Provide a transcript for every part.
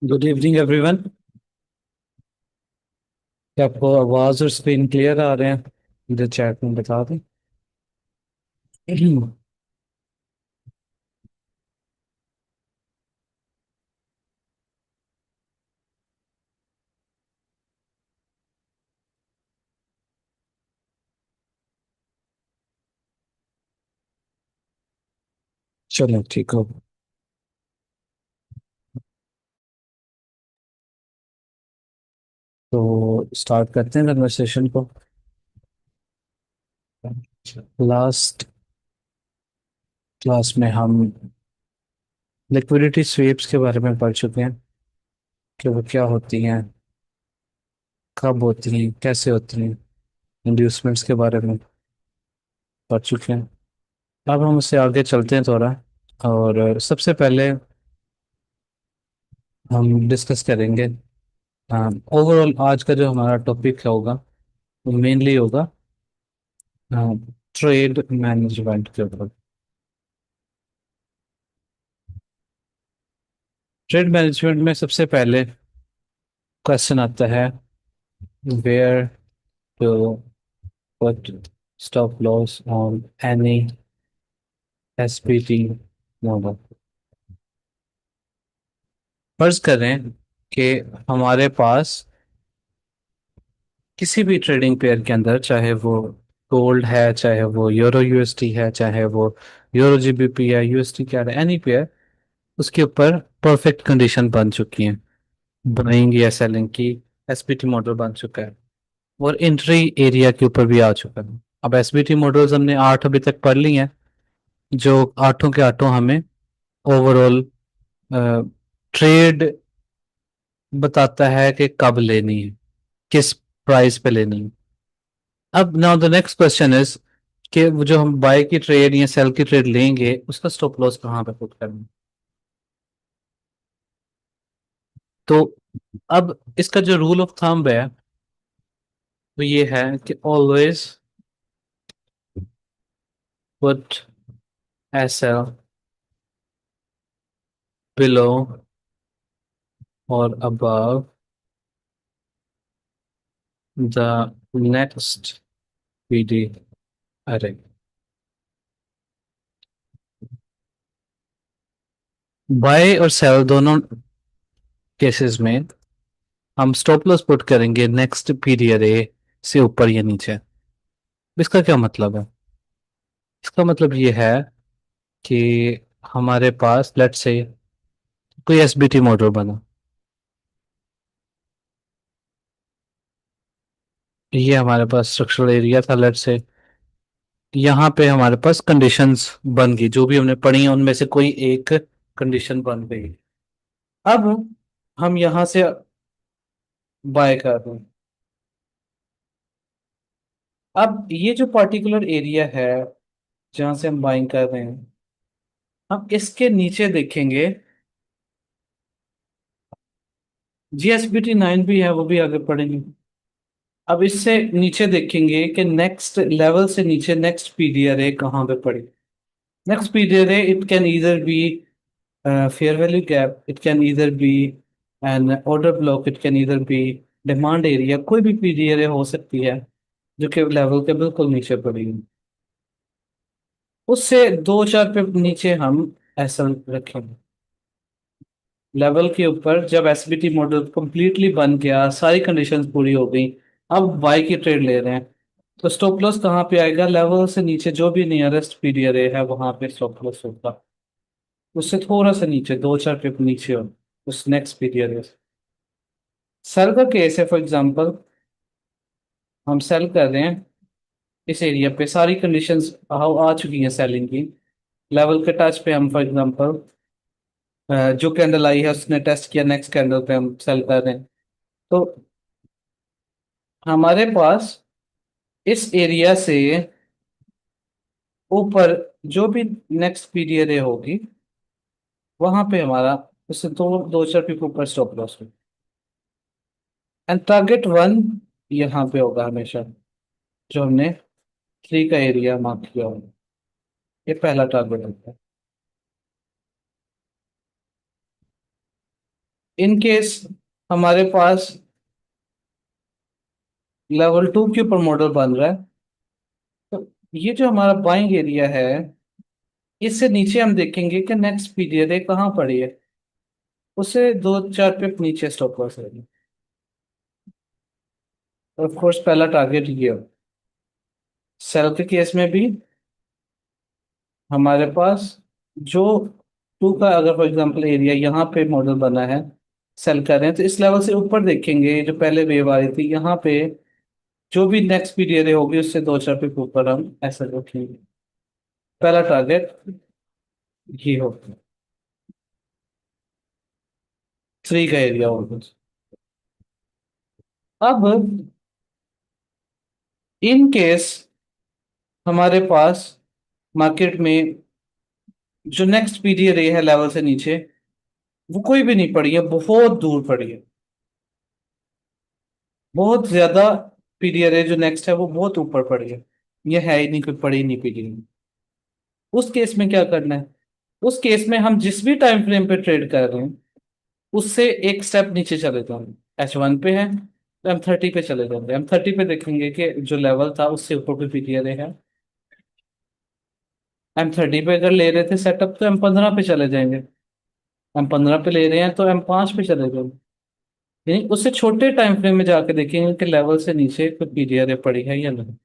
Good evening everyone. क्या आपको आवाज़ और स्क्रीन क्लियर आ रहे हैं? मुझे चैट में बता दें। चलो ठीक हो। तो स्टार्ट करते हैं कन्वर्सेशन को। लास्ट क्लास में हम लिक्विडिटी स्वेप्स के बारे में पढ़ चुके हैं कि वो क्या होती हैं, कब होती हैं, कैसे होती हैं। इंड्यूसमेंट्स के बारे में पढ़ चुके हैं। अब हम उससे आगे चलते हैं थोड़ा। और सबसे पहले हम डिस्कस करेंगे ओवरऑल आज का जो हमारा टॉपिक होगा वो मेनली होगा ट्रेड मैनेजमेंट के ऊपर। ट्रेड मैनेजमेंट में सबसे पहले क्वेश्चन आता है, where to put stop loss on any SPT model. फर्ज करें कि हमारे पास किसी भी ट्रेडिंग पेयर के अंदर, चाहे वो गोल्ड है, चाहे वो यूरो यूएसटी है, चाहे वो यूरो जीबीपी है, यूएसटी क्या है, एनी पेयर, उसके ऊपर परफेक्ट कंडीशन बन चुकी है, बाइंग या सेलिंग की। एसपीटी मॉडल बन चुका है और एंट्री एरिया के ऊपर भी आ चुका है। अब एसबीटी मॉडल्स हमने 8 अभी तक पढ़ ली हैं, जो आठों के आठों हमें ओवरऑल ट्रेड बताता है कि कब लेनी है, किस प्राइस पे लेनी है। अब now the next question is कि वो जो हम बाय की ट्रेड या सेल की ट्रेड लेंगे उसका स्टॉप लॉस कहाँ पे पुट करना है। तो अब इसका जो रूल ऑफ थंब है वो ये है कि always put S L below और above the next PD array। Buy और सेल दोनों केसेस में हम स्टॉप लॉस पुट करेंगे नेक्स्ट पीडी अरे से ऊपर या नीचे। इसका क्या मतलब है? इसका मतलब ये है कि हमारे पास लेट्स से कोई एसबीटी मॉडल बना, ये हमारे पास स्ट्रक्चरल एरिया था लेट्स से। यहाँ पे हमारे पास कंडीशंस बन गई, जो भी हमने पढ़ी है उनमें से कोई एक कंडीशन बन गई। अब हम यहाँ से बाय कर रहे हैं। अब ये जो पर्टिकुलर एरिया है जहां से हम बाइंग कर रहे हैं, हम इसके नीचे देखेंगे। जीएसबीटी 9 भी है, वो भी आगे पढ़ेंगे। अब इससे नीचे देखेंगे कि नेक्स्ट लेवल से नीचे नेक्स्ट पीडीआर है कहाँ पे पड़ी। नेक्स्ट पीडीआर है, it can either be fair value gap, it can either be an order block, it can either be demand area. कोई भी पीडीआर हो सकती है जो कि लेवल के बिल्कुल नीचे पड़ी है। उससे दो चार पे नीचे हम एसएल रखेंगे। लेवल के ऊपर जब एसबीटी मॉडल कंप्लीटली बन गया, सारी कंडीशंस पूरी हो गई, अब बाई की ट्रेड ले रहे हैं, तो स्टॉप लॉस कहाँ पे आएगा? लेवल से नीचे जो भी नियरेस्ट पीडीआर है वहां पे स्टॉप लॉस होगा। उससे थोड़ा सा नीचे, दो चार पिप नीचे हो उस नेक्स्ट पीडीआर है। सेल का केस है, फॉर एग्जांपल हम सेल कर रहे हैं, इस एरिया पे सारी कंडीशंस आ चुकी हैं सेलिंग की। लेवल के टच पे हम फॉर एग्जांपल जो कैंडल आई है उसने टेस्ट किया, नेक्स्ट कैंडल पे हम सेल कर रहे हैं। तो हमारे पास इस एरिया से ऊपर जो भी नेक्स्ट पीरियड होगी वहां पे हमारा उससे दो दो चार पिप ऊपर स्टॉप लॉस हो। एंड टारगेट वन यहाँ पे होगा हमेशा, जो हमने 3 का एरिया मार्क किया होगा। ये पहला टारगेट होता है। इन केस हमारे पास लेवल 2 के ऊपर मॉडल बन रहा है, तो ये जो हमारा बाइंग एरिया है, इससे नीचे हम देखेंगे कि नेक्स्ट पीरियड है कहाँ पड़ी है, उससे 2-4 पिप नीचे स्टॉप लॉस है। ऑफ कोर्स पहला टारगेट ये हो। सेल के केस में भी हमारे पास जो टू का अगर फॉर एग्जांपल एरिया यहाँ पे मॉडल बना है, सेल कर रहे हैं, तो इस लेवल से ऊपर देखेंगे जो पहले वेव आ रही थी यहाँ पे, जो भी नेक्स्ट पीरियड होगी उससे 2-4 पिप ऊपर हम ऐसा रखेंगे। पहला टारगेट ये होगा, 3 का एरिया होगा। अब इन केस हमारे पास मार्केट में जो नेक्स्ट पीरियड है लेवल से नीचे, वो कोई भी नहीं पड़ी है, बहुत दूर पड़ी है, बहुत ज्यादा पीरियड है जो नेक्स्ट है वो बहुत ऊपर पड़ी है, ये है ही नहीं, कोई पड़ी नहीं पीरियड। उस केस में क्या करना है? उस केस में हम जिस भी टाइम फ्रेम पे ट्रेड कर रहे हैं उससे एक स्टेप नीचे चले जाएंगे। H1 पे है तो M30 पे चले जाएंगे, M30 पे देखेंगे कि जो लेवल था उससे ऊपर कोई पीरियड है। M30 पे अगर ले रहे थे सेटअप तो M15 पे चले जाएंगे, M15 पे ले रहे हैं तो M5 पे चले जाएंगे। यानी उससे छोटे टाइम फ्रेम में जाके देखेंगे कि लेवल से नीचे कोई पीरियड पड़ी है या नहीं।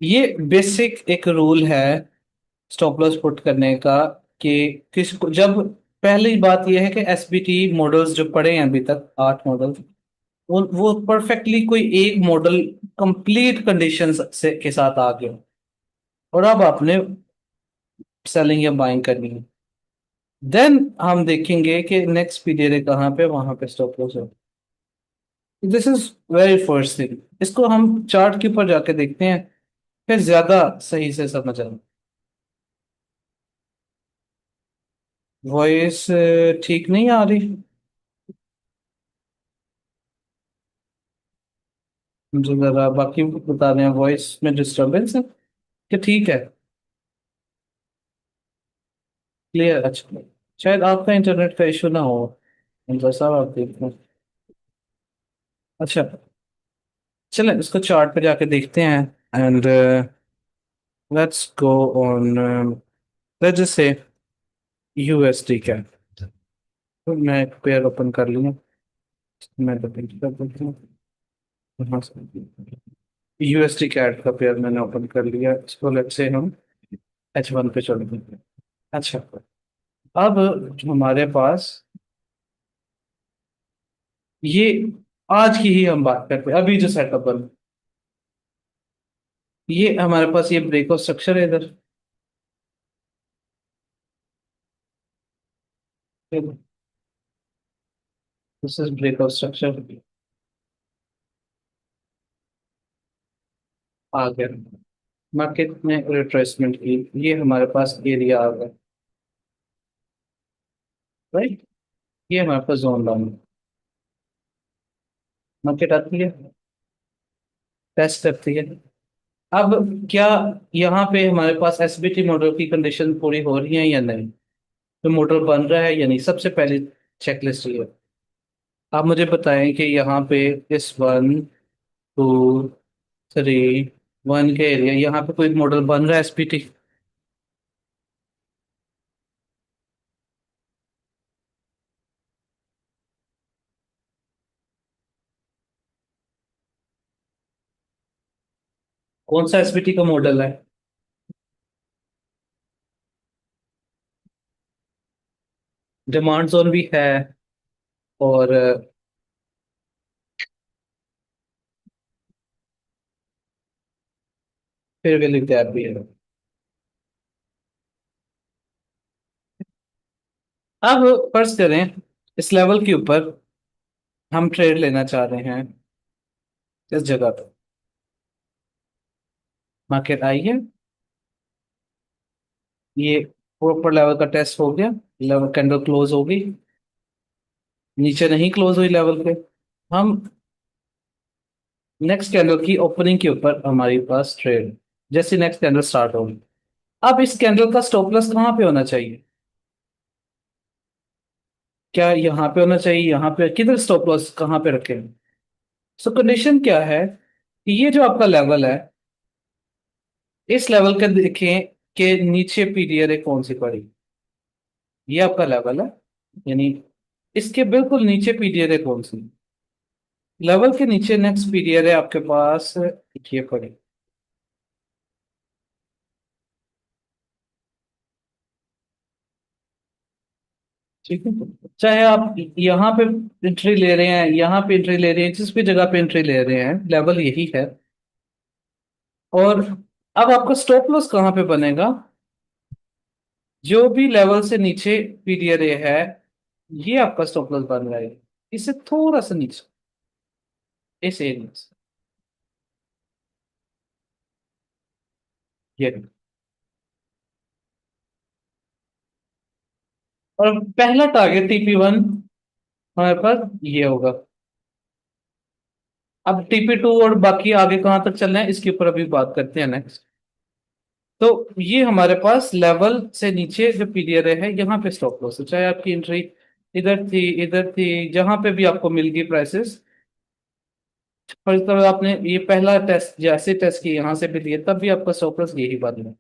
ये बेसिक एक रूल है स्टॉप लॉस पुट करने का, कि किसको जब, पहली बात यह है कि एसबीटी मॉडल्स जो पढ़े हैं अभी तक 8 मॉडल, वो परफेक्टली कोई एक मॉडल कंप्लीट कंडीशन से के साथ आ गया, और अब आपने सेलिंग या बाइंग करनी है। देन हम देखेंगे कि नेक्स्ट पीरियड है कहाँ पे, वहां पे स्टॉप लॉस है। This is very first thing, इसको हम चार्ट के ऊपर जाके देखते हैं, फिर ज्यादा सही से समझ आए। वॉइस ठीक नहीं आ रही मुझे, जरा बाकी बता रहे हैं वॉइस में डिस्टरबेंस है कि ठीक है? क्लियर, अच्छा। शायद आपका इंटरनेट का इशू ना हो, जैसा आप देखते हैं। अच्छा, चलें इसको चार्ट पे जाके देखते हैं। And let's go on, let's just say USD का। तो मैं एक पेयर ओपन कर लूँ, मैं तो पिंक कर देता हूँ यहाँ से। यूएसडी कैट का पेयर मैंने ओपन कर लिया, इसको लेट्स से हम H1 पे चलते हैं। अच्छा, अब हमारे पास ये, आज की ही हम बात करते हैं, अभी जो सेटअप बन, ये हमारे पास ये ब्रेकआउट स्ट्रक्चर है इधर, दिस इज ब्रेकआउट स्ट्रक्चर, आ गया मार्केट में रिट्रेसमेंट की, ये हमारे पास एरिया आ गया, राइट? ये हमारे पास जोन डाउन, मार्केट आती है, टेस्ट करती है। अब क्या यहाँ पे हमारे पास एसबीटी मॉडल की कंडीशन पूरी हो रही है या नहीं, तो मॉडल बन रहा है या नहीं, सबसे पहली चेकलिस्ट ये है। आप मुझे बताएं कि यहाँ पे इस 1, 2, 3, 1 के एरिया, यहाँ पे कोई मॉडल बन रहा है एसपीटी? कौन सा एसपीटी का मॉडल है? डिमांड जोन भी है, और फिर वैल्यू गैप भी है। अब फर्ज करें इस लेवल के ऊपर हम ट्रेड लेना चाह रहे हैं, इस जगह पर मार्केट आई है, ये ऊपर लेवल का टेस्ट हो गया, लेवल कैंडल क्लोज हो गई, नीचे नहीं क्लोज हुई लेवल पे, हम नेक्स्ट कैंडल की ओपनिंग के ऊपर हमारे पास ट्रेड, जैसे नेक्स्ट कैंडल स्टार्ट होगी, अब इस कैंडल का स्टॉप लॉस कहाँ पे होना चाहिए? क्या यहाँ पे होना चाहिए, यहाँ पे किधर स्टॉप लॉस कहाँ पे रखें? सो कंडीशन क्या है कि ये जो आपका लेवल है, इस लेवल का देखें कि नीचे पीरियड है कौन सी पड़ी, ये आपका लेवल है, यानी इसके बिल्कुल नीचे पीरियड है कौन सी, लेवल के नीचे नेक्स्ट पीरियड है आपके पास ये पड़ी। ठीक है, चाहे आप यहाँ पे एंट्री ले रहे हैं, यहाँ पे एंट्री ले रहे हैं, जिस भी जगह पे एंट्री ले रहे हैं, लेवल यही है। और अब आपका स्टॉप लॉस कहाँ पे बनेगा? जो भी लेवल से नीचे पीरियड है, ये आपका स्टॉप लॉस बन रहा है, इससे थोड़ा सा नीचे, इस एरिया से, ये। और पहला टारगेट TP1 हमारे पास ये होगा। अब TP2 और बाकी आगे कहाँ तक चलना है इसके ऊपर अभी बात करते हैं नेक्स्ट। तो ये हमारे पास लेवल से नीचे जो पीरियड है यहाँ पे स्टॉप लॉस है, चाहे आपकी एंट्री इधर थी, जहां पे भी आपको मिल गई प्राइसेस। फॉर एग्जाम्पल आपने ये पहला टेस्ट जैसे टेस्ट किया यहाँ से भी दिए, तब भी आपका स्टॉप लॉस यही बन है।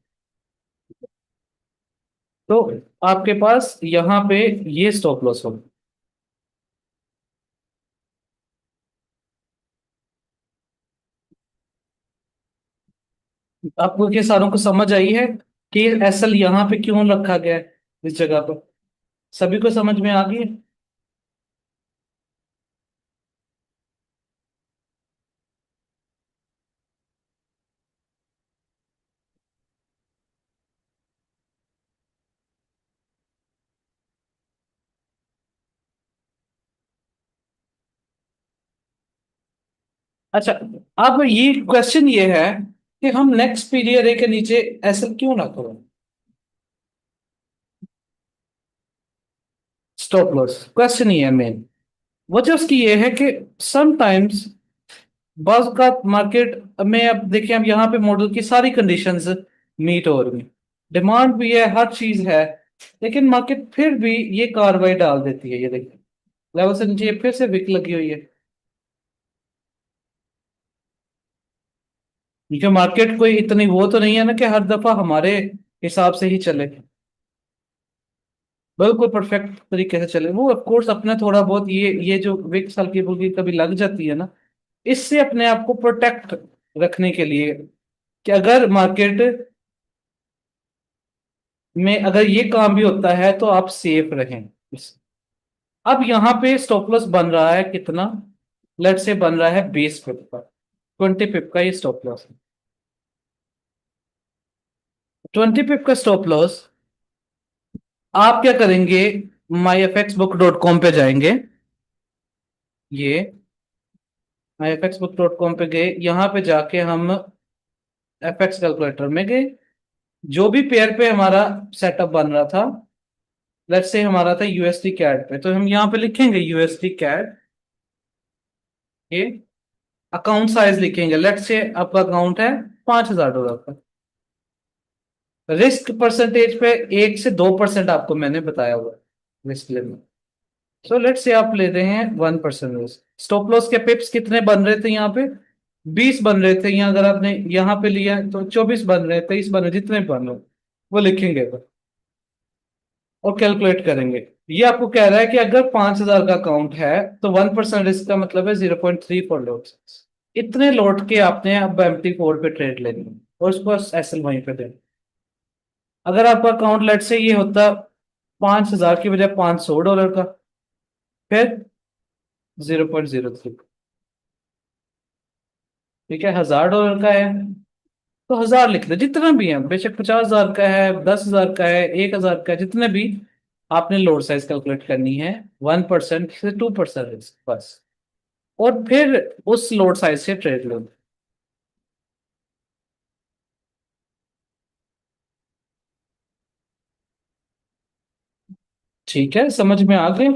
तो आपके पास यहाँ पे ये स्टॉप लॉस होगा। आपको के सारों को समझ आई है कि एसएल यहाँ पे क्यों रखा गया है इस जगह पर? सभी को समझ में आ गई है? अच्छा, अब ये क्वेश्चन ये है कि हम नेक्स्ट पीरियड ए के नीचे एसएल क्यों ना करें? स्टॉप लॉस क्वेश्चन ये है मेन। वजह उसकी ये है कि समटाइम्स बाज का मार्केट में, अब देखिए हम यहाँ पे मॉडल की सारी कंडीशंस मीट हो रही हैं, डिमांड भी है, हर चीज है, लेकिन मार्केट फिर भी ये कार्रवाई डाल देती है। ये देखिए लेवल से नीचे ये फिर से विक लगी हुई है, क्योंकि मार्केट कोई इतनी वो तो नहीं है ना कि हर दफा हमारे हिसाब से ही चले, बिल्कुल परफेक्ट तरीके से चले। वो ऑफ कोर्स अपने थोड़ा बहुत ये जो विक हल्की फुल्की कभी लग जाती है ना, इससे अपने आप को प्रोटेक्ट रखने के लिए कि अगर मार्केट में अगर ये काम भी होता है तो आप सेफ रहें। अब यहाँ पे स्टॉप लॉस बन रहा है कितना? लेट से बन रहा है 20 पिप का, 20 पिप का ये स्टॉप लॉस है। 20 पिप का स्टॉप लॉस, आप क्या करेंगे? myfxbook.com पे जाएंगे, ये myfxbook.com पे गए, यहाँ पे जाके हम एफएक्स कैलकुलेटर में गए, जो भी पेयर पे हमारा सेटअप बन रहा था, लेट्स से हमारा था यूएसडी कैड पे, तो हम यहाँ पे लिखेंगे यूएसडी कैड, ये अकाउंट साइज लिखेंगे, लेट्स से आपका अकाउंट है $5,000 का, रिस्क परसेंटेज पे 1 से 2% आपको मैंने बताया हुआ है रिस्क लेना। सो लेट्स से आप ले रहे हैं 1% रिस्क। स्टॉप लॉस के पिप्स कितने बन रहे थे यहाँ पे? 20 बन रहे थे, यहाँ अगर आपने यहाँ पे लिया तो 24 बन रहे, 23 बन रहे, जितने भी बन रहे वो लिखेंगे और कैलकुलेट करेंगे। ये आपको कह रहा है कि अगर 5,000 का अकाउंट है तो 1% रिस्क का मतलब है 0.3 फॉर लोड। इतने लौट के आपने अब MT4 पे ट्रेड लेनी है और उसको एसएल वहीं पे देना। अगर आपका अकाउंट लेट से ये होता 5,000 की बजाय $500 का, फिर 0.03, ठीक है, $1,000 का है तो 1,000 लिख दो, जितना भी है, बेशक 50,000 का है, 10,000 का है, 1,000 का है, जितने भी, आपने लोड साइज कैलकुलेट करनी है 1% से 2% बस, और फिर उस लोड साइज से ट्रेड लो। ठीक है, समझ में आ गया?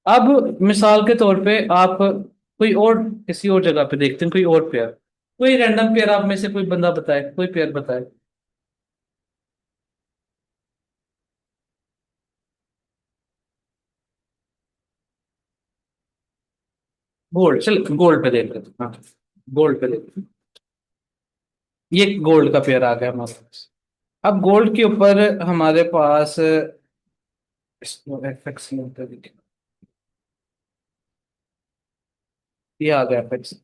अब मिसाल के तौर पे आप कोई और किसी और जगह पे देखते हैं, कोई और पेयर, कोई रैंडम पेयर आप में से कोई बंदा बताए, कोई पेयर बताए। गोल्ड, चल गोल्ड पे देख लेते हैं। हाँ, गोल्ड पे देख, ये गोल्ड का पेयर आ गया हमारे पास। अब गोल्ड के ऊपर हमारे पास एफएक्स, ये आ गया एफएक्स।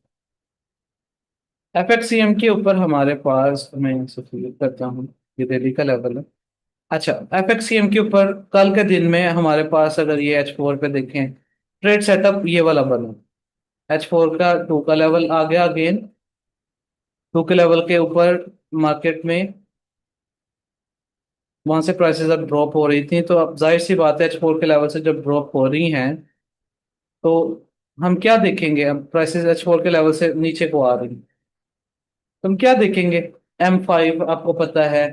एफएक्सीएम के ऊपर हमारे पास, मैं यहाँ से क्लिक करता हूँ, ये दिल्ली का लेवल है। अच्छा, एफएक्सीएम के ऊपर कल के दिन में हमारे पास अगर ये H4 पे देखें, ट्रेड सेटअप ये वाला बना। H4 का टू का लेवल आ गया अगेन। टू के लेवल के ऊपर मार्केट में वहां से प्राइसेस अब ड्रॉप हो रही थी, तो अब जाहिर सी बात है H4 के लेवल से जब ड्रॉप हो रही हैं तो हम क्या देखेंगे, अब प्राइसेस H4 के लेवल से नीचे को आ रही हैं, तो हम क्या देखेंगे? M5 आपको पता है,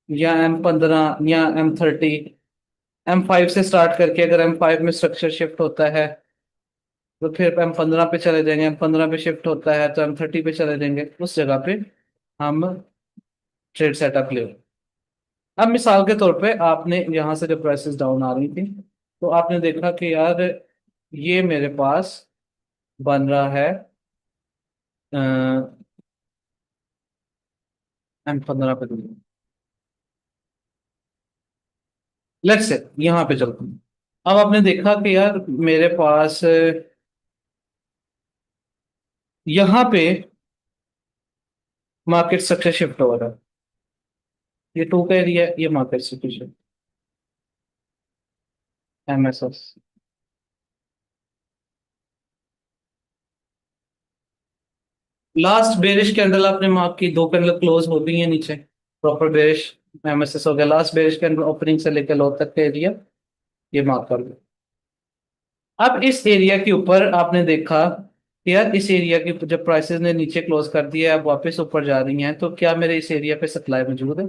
या M15 या M30। M5 से स्टार्ट करके अगर M5 में स्ट्रक्चर शिफ्ट होता है तो फिर M15 पे चले जाएंगे, M15 पे शिफ्ट होता है तो M30 पे चले जाएंगे, उस जगह पे हम ट्रेड सेटअप ले। अब मिसाल के तौर पे आपने यहाँ से जब प्राइसेस डाउन आ रही थी तो आपने देखा कि यार ये मेरे पास बन रहा है M15 पे। लेट्स से यहाँ पे चलते हैं। अब आपने देखा कि यार मेरे पास यहाँ पे मार्केट स्ट्रक्चर शिफ्ट हो रहा है। ये टू का एरिया है, ये market structure, MSS। Last bearish candle आपने मार्क की, दो कैंडल क्लोज हो गई है नीचे, प्रॉपर बेरिश MSS हो गया। लास्ट बेरिश कैंडल ओपनिंग से लेकर लो तक का एरिया ये मार्क कर लो। अब इस एरिया के ऊपर आपने देखा कि यार इस एरिया के ऊपर जब प्राइसेस ने नीचे क्लोज कर दिया, अब वापस ऊपर जा रही हैं, तो क्या मेरे इस एरिया पे सप्लाई मौजूद है?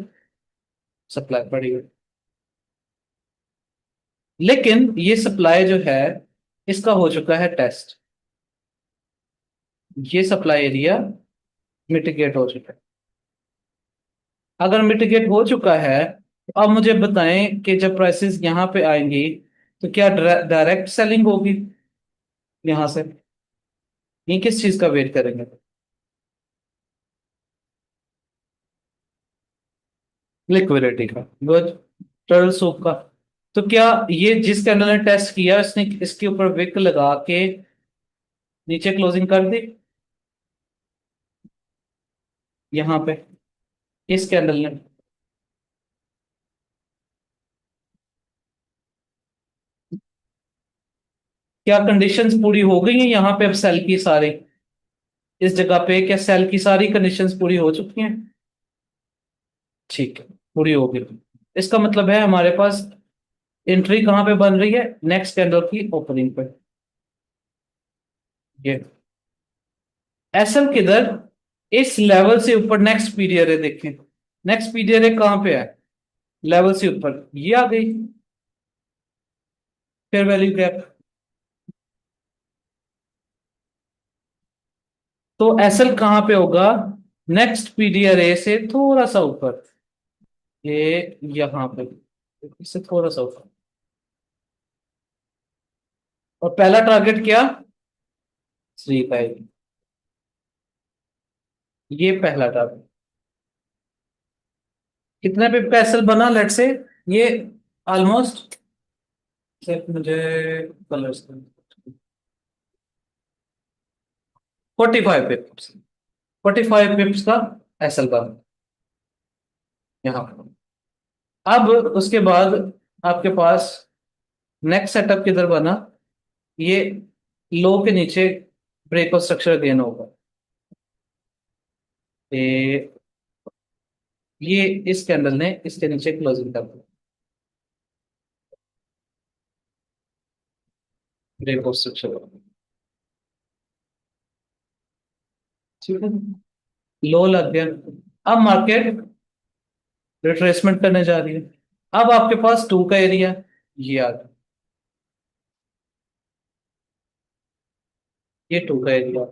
सप्लाई पड़ी है। लेकिन ये सप्लाई जो है इसका हो चुका है टेस्ट। ये सप्लाई एरिया मिटिगेट हो चुका है। अगर मिटिगेट हो चुका है तो अब मुझे बताएं कि जब प्राइसेस यहाँ पे आएंगी तो क्या डायरेक्ट सेलिंग होगी यहाँ से? ये किस चीज का वेट करेंगे? लिक्विडिटी का, गुड। टर्ल सूप का, तो क्या ये जिस कैंडल ने टेस्ट किया इसने इसके ऊपर विक लगा के नीचे क्लोजिंग कर दी यहाँ पे इस कैंडल ने? क्या कंडीशंस पूरी हो गई हैं यहाँ पे अब सेल की सारी? इस जगह पे क्या सेल की सारी कंडीशंस पूरी हो चुकी हैं? ठीक है, पूरी हो गई। इसका मतलब है हमारे पास एंट्री कहाँ पे बन रही है? नेक्स्ट कैंडल की ओपनिंग पे। ये एसएल किधर? इस लेवल से ऊपर नेक्स्ट पीरियड है, देखें नेक्स्ट पीरियड है कहाँ पे है? लेवल से ऊपर, ये आ गई फेयर वैल्यू गैप। तो एसएल कहाँ पे होगा? नेक्स्ट पीरियड ए से थोड़ा सा ऊपर, ये यहाँ पे, इससे थोड़ा सा ऊपर। और पहला टारगेट क्या? 3 का, ये पहला टारगेट। कितने पे पैसल बना लेट से? ये ऑलमोस्ट, सिर्फ मुझे कलर्स, 45 पिप्स, 45 पिप्स का एसल बना यहाँ पर। अब उसके बाद आपके पास नेक्स्ट सेटअप किधर बना? ये लो के नीचे ब्रेक ऑफ स्ट्रक्चर गेन होगा। ये इस कैंडल ने इसके नीचे क्लोजिंग कर दी, ब्रेक ऑफ स्ट्रक्चर। ठीक है, लो लग गया। अब मार्केट रिट्रेसमेंट करने जा रही है। अब आपके पास टू का एरिया ये आ गया, ये टू का एरिया।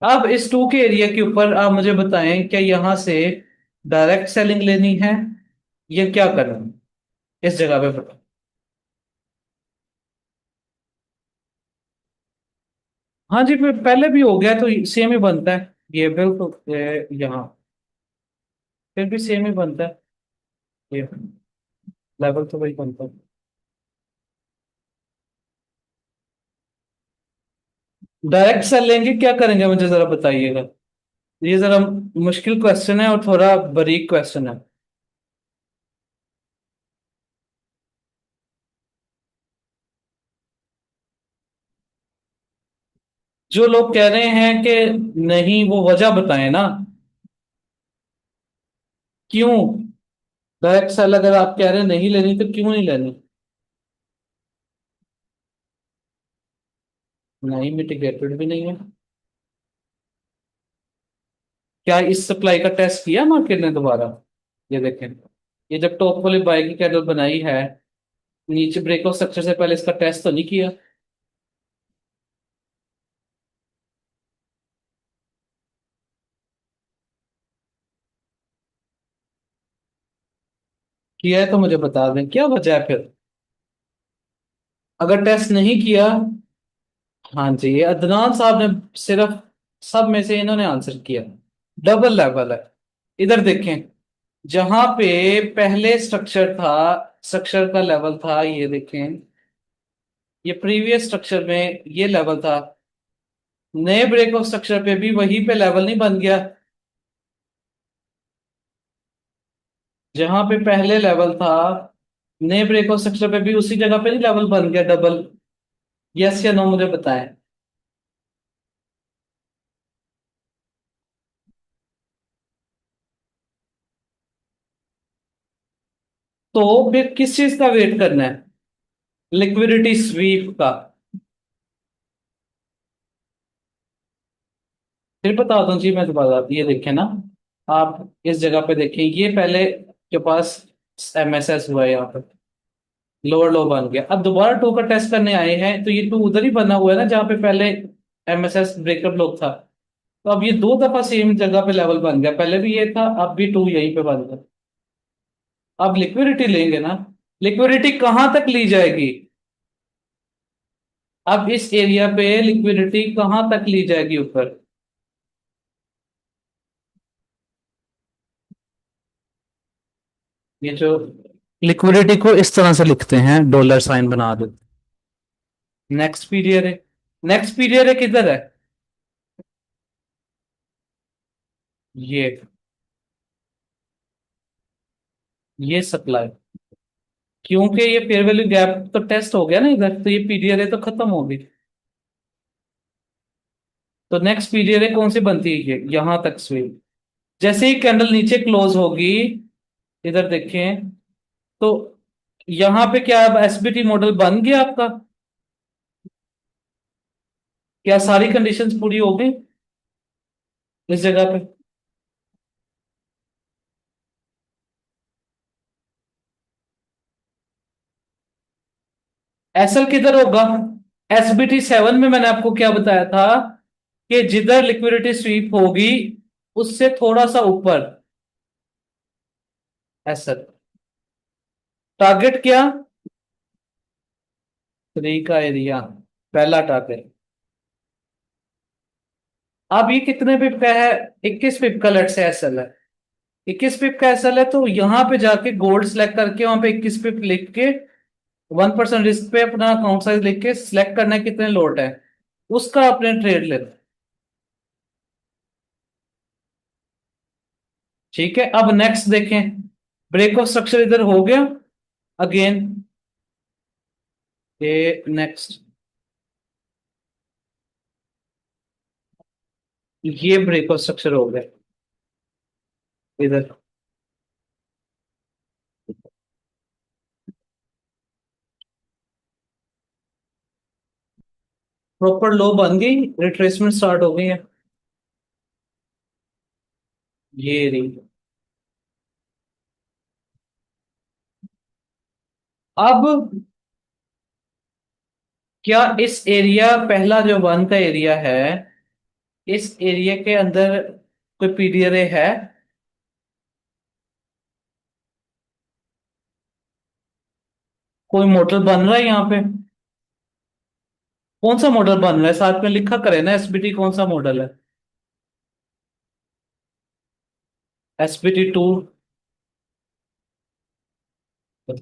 अब इस टू के एरिया के ऊपर आप मुझे बताएं, क्या यहां से डायरेक्ट सेलिंग लेनी है या क्या करना है इस जगह पे? हाँ जी, पहले भी हो गया तो सेम ही बनता है। ये बिल्कुल यहाँ फिर भी सेम ही बनता है। ये लेवल तो वही बनता है। डायरेक्ट सेल लेंगे, क्या करेंगे मुझे जरा बताइएगा। ये जरा मुश्किल क्वेश्चन है और थोड़ा बारीक क्वेश्चन है। जो लोग कह रहे हैं कि नहीं, वो वजह बताएं ना। क्यों? डायरेक्ट सेल अगर आप कह रहे हैं नहीं लेनी तो क्यों नहीं लेनी? नहीं, मिटिगेटेड भी नहीं है। क्या इस सप्लाई का टेस्ट किया मार्केट ने दोबारा? ये देखें, ये जब टॉप वाली बाई की कैंडल बनाई है, नीचे ब्रेकआउट स्ट्रक्चर से पहले इसका टेस्ट तो नहीं किया? किया है तो मुझे बता दें, क्या वजह है फिर? अगर टेस्ट नहीं किया। हाँ जी, ये अदनान साहब ने सिर्फ सब में से इन्होंने आंसर किया। डबल लेवल है। इधर देखें, जहां पे पहले स्ट्रक्चर था, स्ट्रक्चर का लेवल था, ये देखें, ये प्रीवियस स्ट्रक्चर में ये लेवल था। नए ब्रेक ऑफ स्ट्रक्चर पे भी वहीं पे लेवल नहीं बन गया। जहां पे पहले लेवल था, नए ब्रेक ऑफ स्ट्रक्चर पे भी उसी जगह पे नहीं लेवल बन गया डबल? यस या नो मुझे बताएं। तो फिर किस चीज का वेट करना है? लिक्विडिटी स्वीप का। फिर बता दूं जी मैं दोबारा, ये देखें ना, आप इस जगह पे देखें, ये पहले के पास एमएसएस हुआ है यहाँ पे, लोअर लो बन गया। अब दोबारा टू का टेस्ट करने आए हैं तो ये टू उधर ही बना हुआ है ना जहाँ पे पहले एमएसएस ब्रेकअप लो था। तो अब ये दो दफा सेम जगह पे लेवल बन गया, पहले भी ये था, अब भी टू यहीं पे बन गया। अब लिक्विडिटी लेंगे ना। लिक्विडिटी कहाँ तक ली जाएगी? अब इस एरिया पे लिक्विडिटी कहाँ तक ली जाएगी ऊपर? ये जो लिक्विडिटी को इस तरह से लिखते हैं, डॉलर साइन बना दो। नेक्स्ट पीरियड है। नेक्स्ट पीरियड है किधर है? ये ये सप्लाई, क्योंकि ये फेयर वैल्यू गैप तो टेस्ट हो गया ना इधर, तो ये पीरियड है तो खत्म होगी। तो नेक्स्ट पीरियड है कौन सी बनती है? ये यहां तक स्विंग, जैसे ही कैंडल नीचे क्लोज होगी, इधर देखें, तो यहां पे क्या अब एसबीटी मॉडल बन गया आपका? क्या सारी कंडीशंस पूरी हो गई इस जगह पे? एसएल किधर होगा? एसबीटी 7 में मैंने आपको क्या बताया था, कि जिधर लिक्विडिटी स्वीप होगी उससे थोड़ा सा ऊपर एसएल। टारगेट क्या? 3 का एरिया, पहला टारगेट। अब ये कितने पिप का है? 21 पिप का लेट से एसएल है। 21 पिप का एसएल है तो यहां पे जाके गोल्ड सेलेक्ट करके वहां पे 21 पिप लिख के 1% रिस्क पे अपना अकाउंट साइज लिख के सिलेक्ट करना है कितने लोट है, उसका अपने ट्रेड लेना। ठीक है, अब नेक्स्ट देखें, ब्रेक ऑफ स्ट्रक्चर इधर हो गया अगेन। ये नेक्स्ट, ये ब्रेक ऑफ स्ट्रक्चर हो गया इधर। प्रॉपर लो बन गई, रिट्रेसमेंट स्टार्ट हो गई है। ये रही। अब क्या इस एरिया, पहला जो वन का एरिया है, इस एरिया के अंदर कोई पीडीआरए है? कोई मॉडल बन रहा है यहाँ पे? कौन सा मॉडल बन रहा है, साथ में लिखा करे ना एसबीटी कौन सा मॉडल है। एसबीटी 2।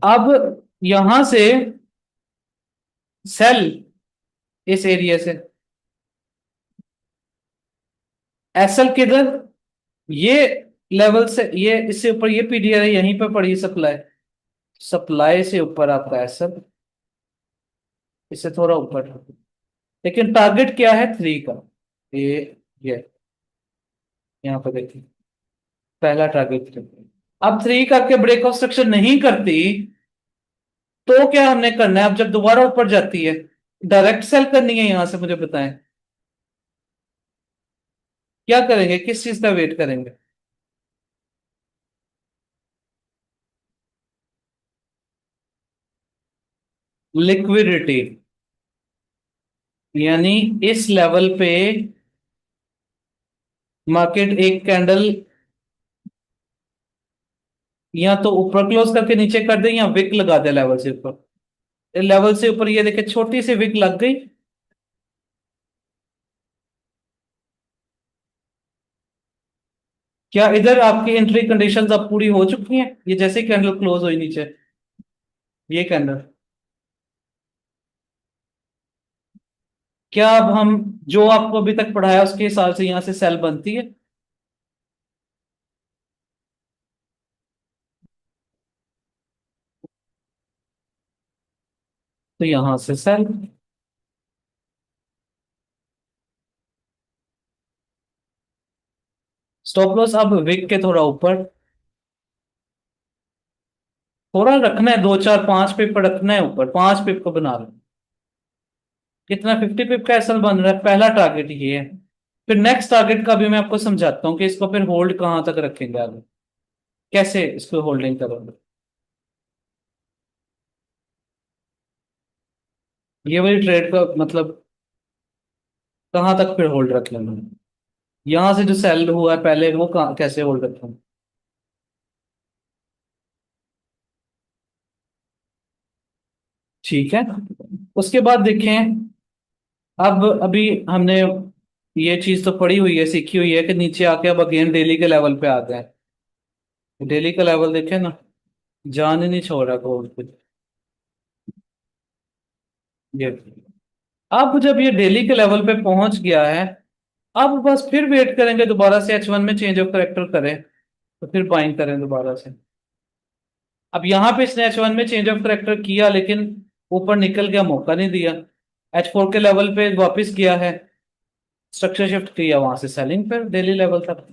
अब यहां से सेल, इस एरिया से एसएल किधर, ये लेवल से, ये इससे ऊपर ये पीडीआर है, यहीं पे पड़ी सप्लाई। सप्लाई से ऊपर आपका एसएल, इससे थोड़ा ऊपर। लेकिन टारगेट क्या है 3 का, ये यहाँ पे देखिए, पहला टारगेट 3। अब 3 करके ब्रेक ऑफ स्ट्रक्चर नहीं करती, तो क्या हमने करना है अब जब दोबारा ऊपर जाती है, डायरेक्ट सेल करनी है यहां से, मुझे बताएं क्या करेंगे, किस चीज का वेट करेंगे। लिक्विडिटी, यानी इस लेवल पे मार्केट एक कैंडल या तो ऊपर क्लोज करके नीचे कर दे, या विक लगा दे लेवल से ऊपर। लेवल से ऊपर ये देखिए छोटी सी विक लग गई। क्या इधर आपकी एंट्री कंडीशंस अब पूरी हो चुकी हैं, ये जैसे कैंडल क्लोज हुई नीचे, ये कैंडल, क्या अब हम जो आपको अभी तक पढ़ाया उसके हिसाब से यहां से सेल बनती है। तो यहां से सेल, स्टॉप लॉस अब विक के थोड़ा ऊपर, थोड़ा रखना है, 2 4 5 पिप रखना है ऊपर, 5 पिप को बना लो। कितना, 50 पिप का एसएल बन रहा है, पहला टारगेट ये है। फिर नेक्स्ट टारगेट का भी मैं आपको समझाता हूँ कि इसको फिर होल्ड कहां तक रखेंगे आगे, कैसे इसको होल्डिंग करोगे। ये वाली ट्रेड का मतलब कहां तक फिर होल्ड रख लेंगे, यहां से जो सेल हुआ है पहले वो कैसे होल्ड रखेंगे। ठीक है, उसके बाद देखें, अब अभी हमने ये चीज तो पढ़ी हुई है, सीखी हुई है कि नीचे आके अब अगेन डेली के लेवल पे आते हैं। डेली का लेवल देखे ना, जान ही नहीं छोड़ रहा गोल्ड पे। ये अब जब ये डेली के लेवल पे पहुंच गया है, अब बस फिर वेट करेंगे दोबारा से H1 में चेंज ऑफ करेक्टर करें, तो फिर बाइंग करें दोबारा से। अब यहां पे इसने H1 में चेंज ऑफ करेक्टर किया, लेकिन ऊपर निकल गया, मौका नहीं दिया। H4 के लेवल पे वापस गया है, स्ट्रक्चर शिफ्ट किया वहां से सेलिंग पर डेली लेवल तक,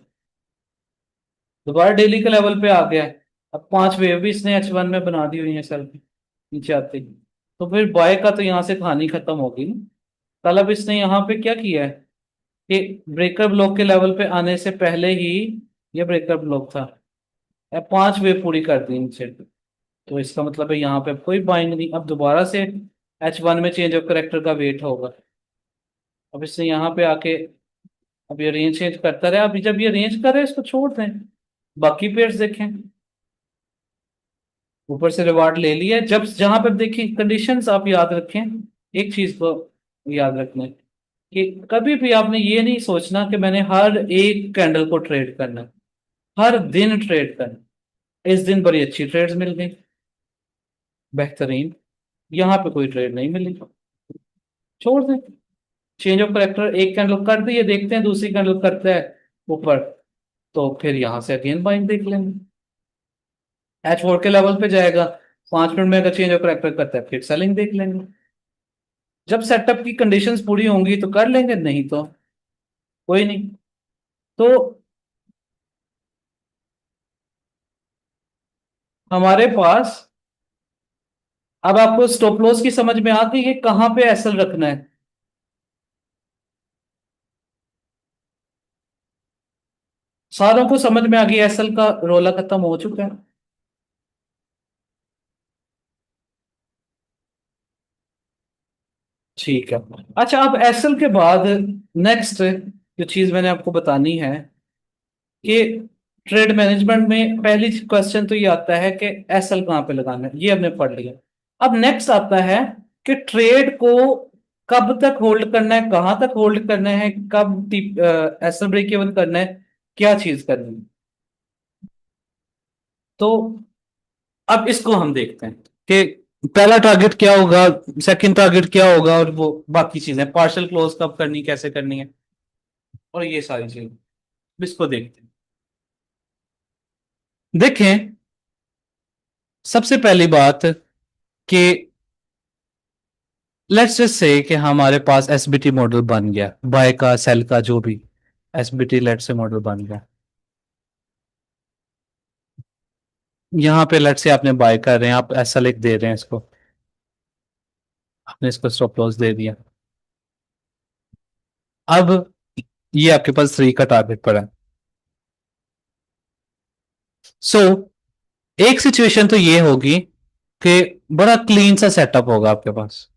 दोबारा डेली के लेवल पे आ गया है। अब 5 वेव भी इसने H1 में बना दी हुई है सेल की, नीचे आते ही। तो फिर बाय का तो यहाँ से कहानी खत्म होगी ना। कल अब इसने यहाँ पे क्या किया है कि ब्रेकर ब्लॉक के लेवल पे आने से पहले ही, ये ब्रेकर ब्लॉक था, अब 5 वेव पूरी कर दी नीचे। तो इसका मतलब है यहाँ पे अब कोई बाइंग नहीं, अब दोबारा से H1 में चेंज ऑफ करेक्टर का वेट होगा। अब इसने यहाँ पे आके, अब ये रेंज चेंज करता रहे, अभी जब ये रेंज करे इसको छोड़ दें, बाकी पेयर्स देखें। ऊपर से रिवार्ड ले लिया, जब जहां पर देखिए कंडीशंस आप याद रखें, एक चीज को याद रखना है कि कभी भी आपने ये नहीं सोचना कि मैंने हर एक कैंडल को ट्रेड करना है, हर दिन ट्रेड करना है। इस दिन बड़ी अच्छी ट्रेड्स मिल गई, बेहतरीन, यहाँ पे कोई ट्रेड नहीं मिली, छोड़ दें। चेंज ऑफ करेक्टर एक कैंडल कर दी, ये देखते हैं दूसरी कैंडल करता है ऊपर, तो फिर यहां से अगेन बाइंग देख लेंगे। H4 के लेवल पे जाएगा, 5 मिनट में अगर चेंज ऑफ करेक्टर करता है फिर सेलिंग देख लेंगे। जब सेटअप की कंडीशंस पूरी होंगी तो कर लेंगे, नहीं तो कोई नहीं। तो हमारे पास, अब आपको स्टॉप लॉस की समझ में आ गई है कहां पे एसएल रखना है। सारों को समझ में आ गई, एसएल का रोला खत्म हो चुका है। ठीक है, अच्छा अब एसएल के बाद नेक्स्ट जो चीज मैंने आपको बतानी है कि ट्रेड मैनेजमेंट में पहली क्वेश्चन तो ये आता है कि एसएल कहाँ पे लगाना है, ये हमने पढ़ लिया। अब नेक्स्ट आता है कि ट्रेड को कब तक होल्ड करना है, कहां तक होल्ड करना है, कब एसएल ब्रेक इवन करना है, क्या चीज करनी है। तो अब इसको हम देखते हैं कि पहला टारगेट क्या होगा, सेकंड टारगेट क्या होगा, और वो बाकी चीजें पार्शियल क्लोज कब करनी, कैसे करनी है, और ये सारी चीजें इसको देखते हैं। देखें, सबसे पहली बात कि लेट्स जस्ट से कि हमारे पास एसबीटी मॉडल बन गया, बाय का सेल का जो भी एसबीटी लेट से मॉडल बन गया। यहां पे लेट से आपने बाय कर रहे हैं, आप ऐसा लिख दे रहे हैं इसको, आपने इसको स्टॉप लॉस दे दिया। अब ये आपके पास 3 का टारगेट पड़ा है। सो एक सिचुएशन तो ये होगी कि बड़ा क्लीन सा सेटअप होगा आपके पास,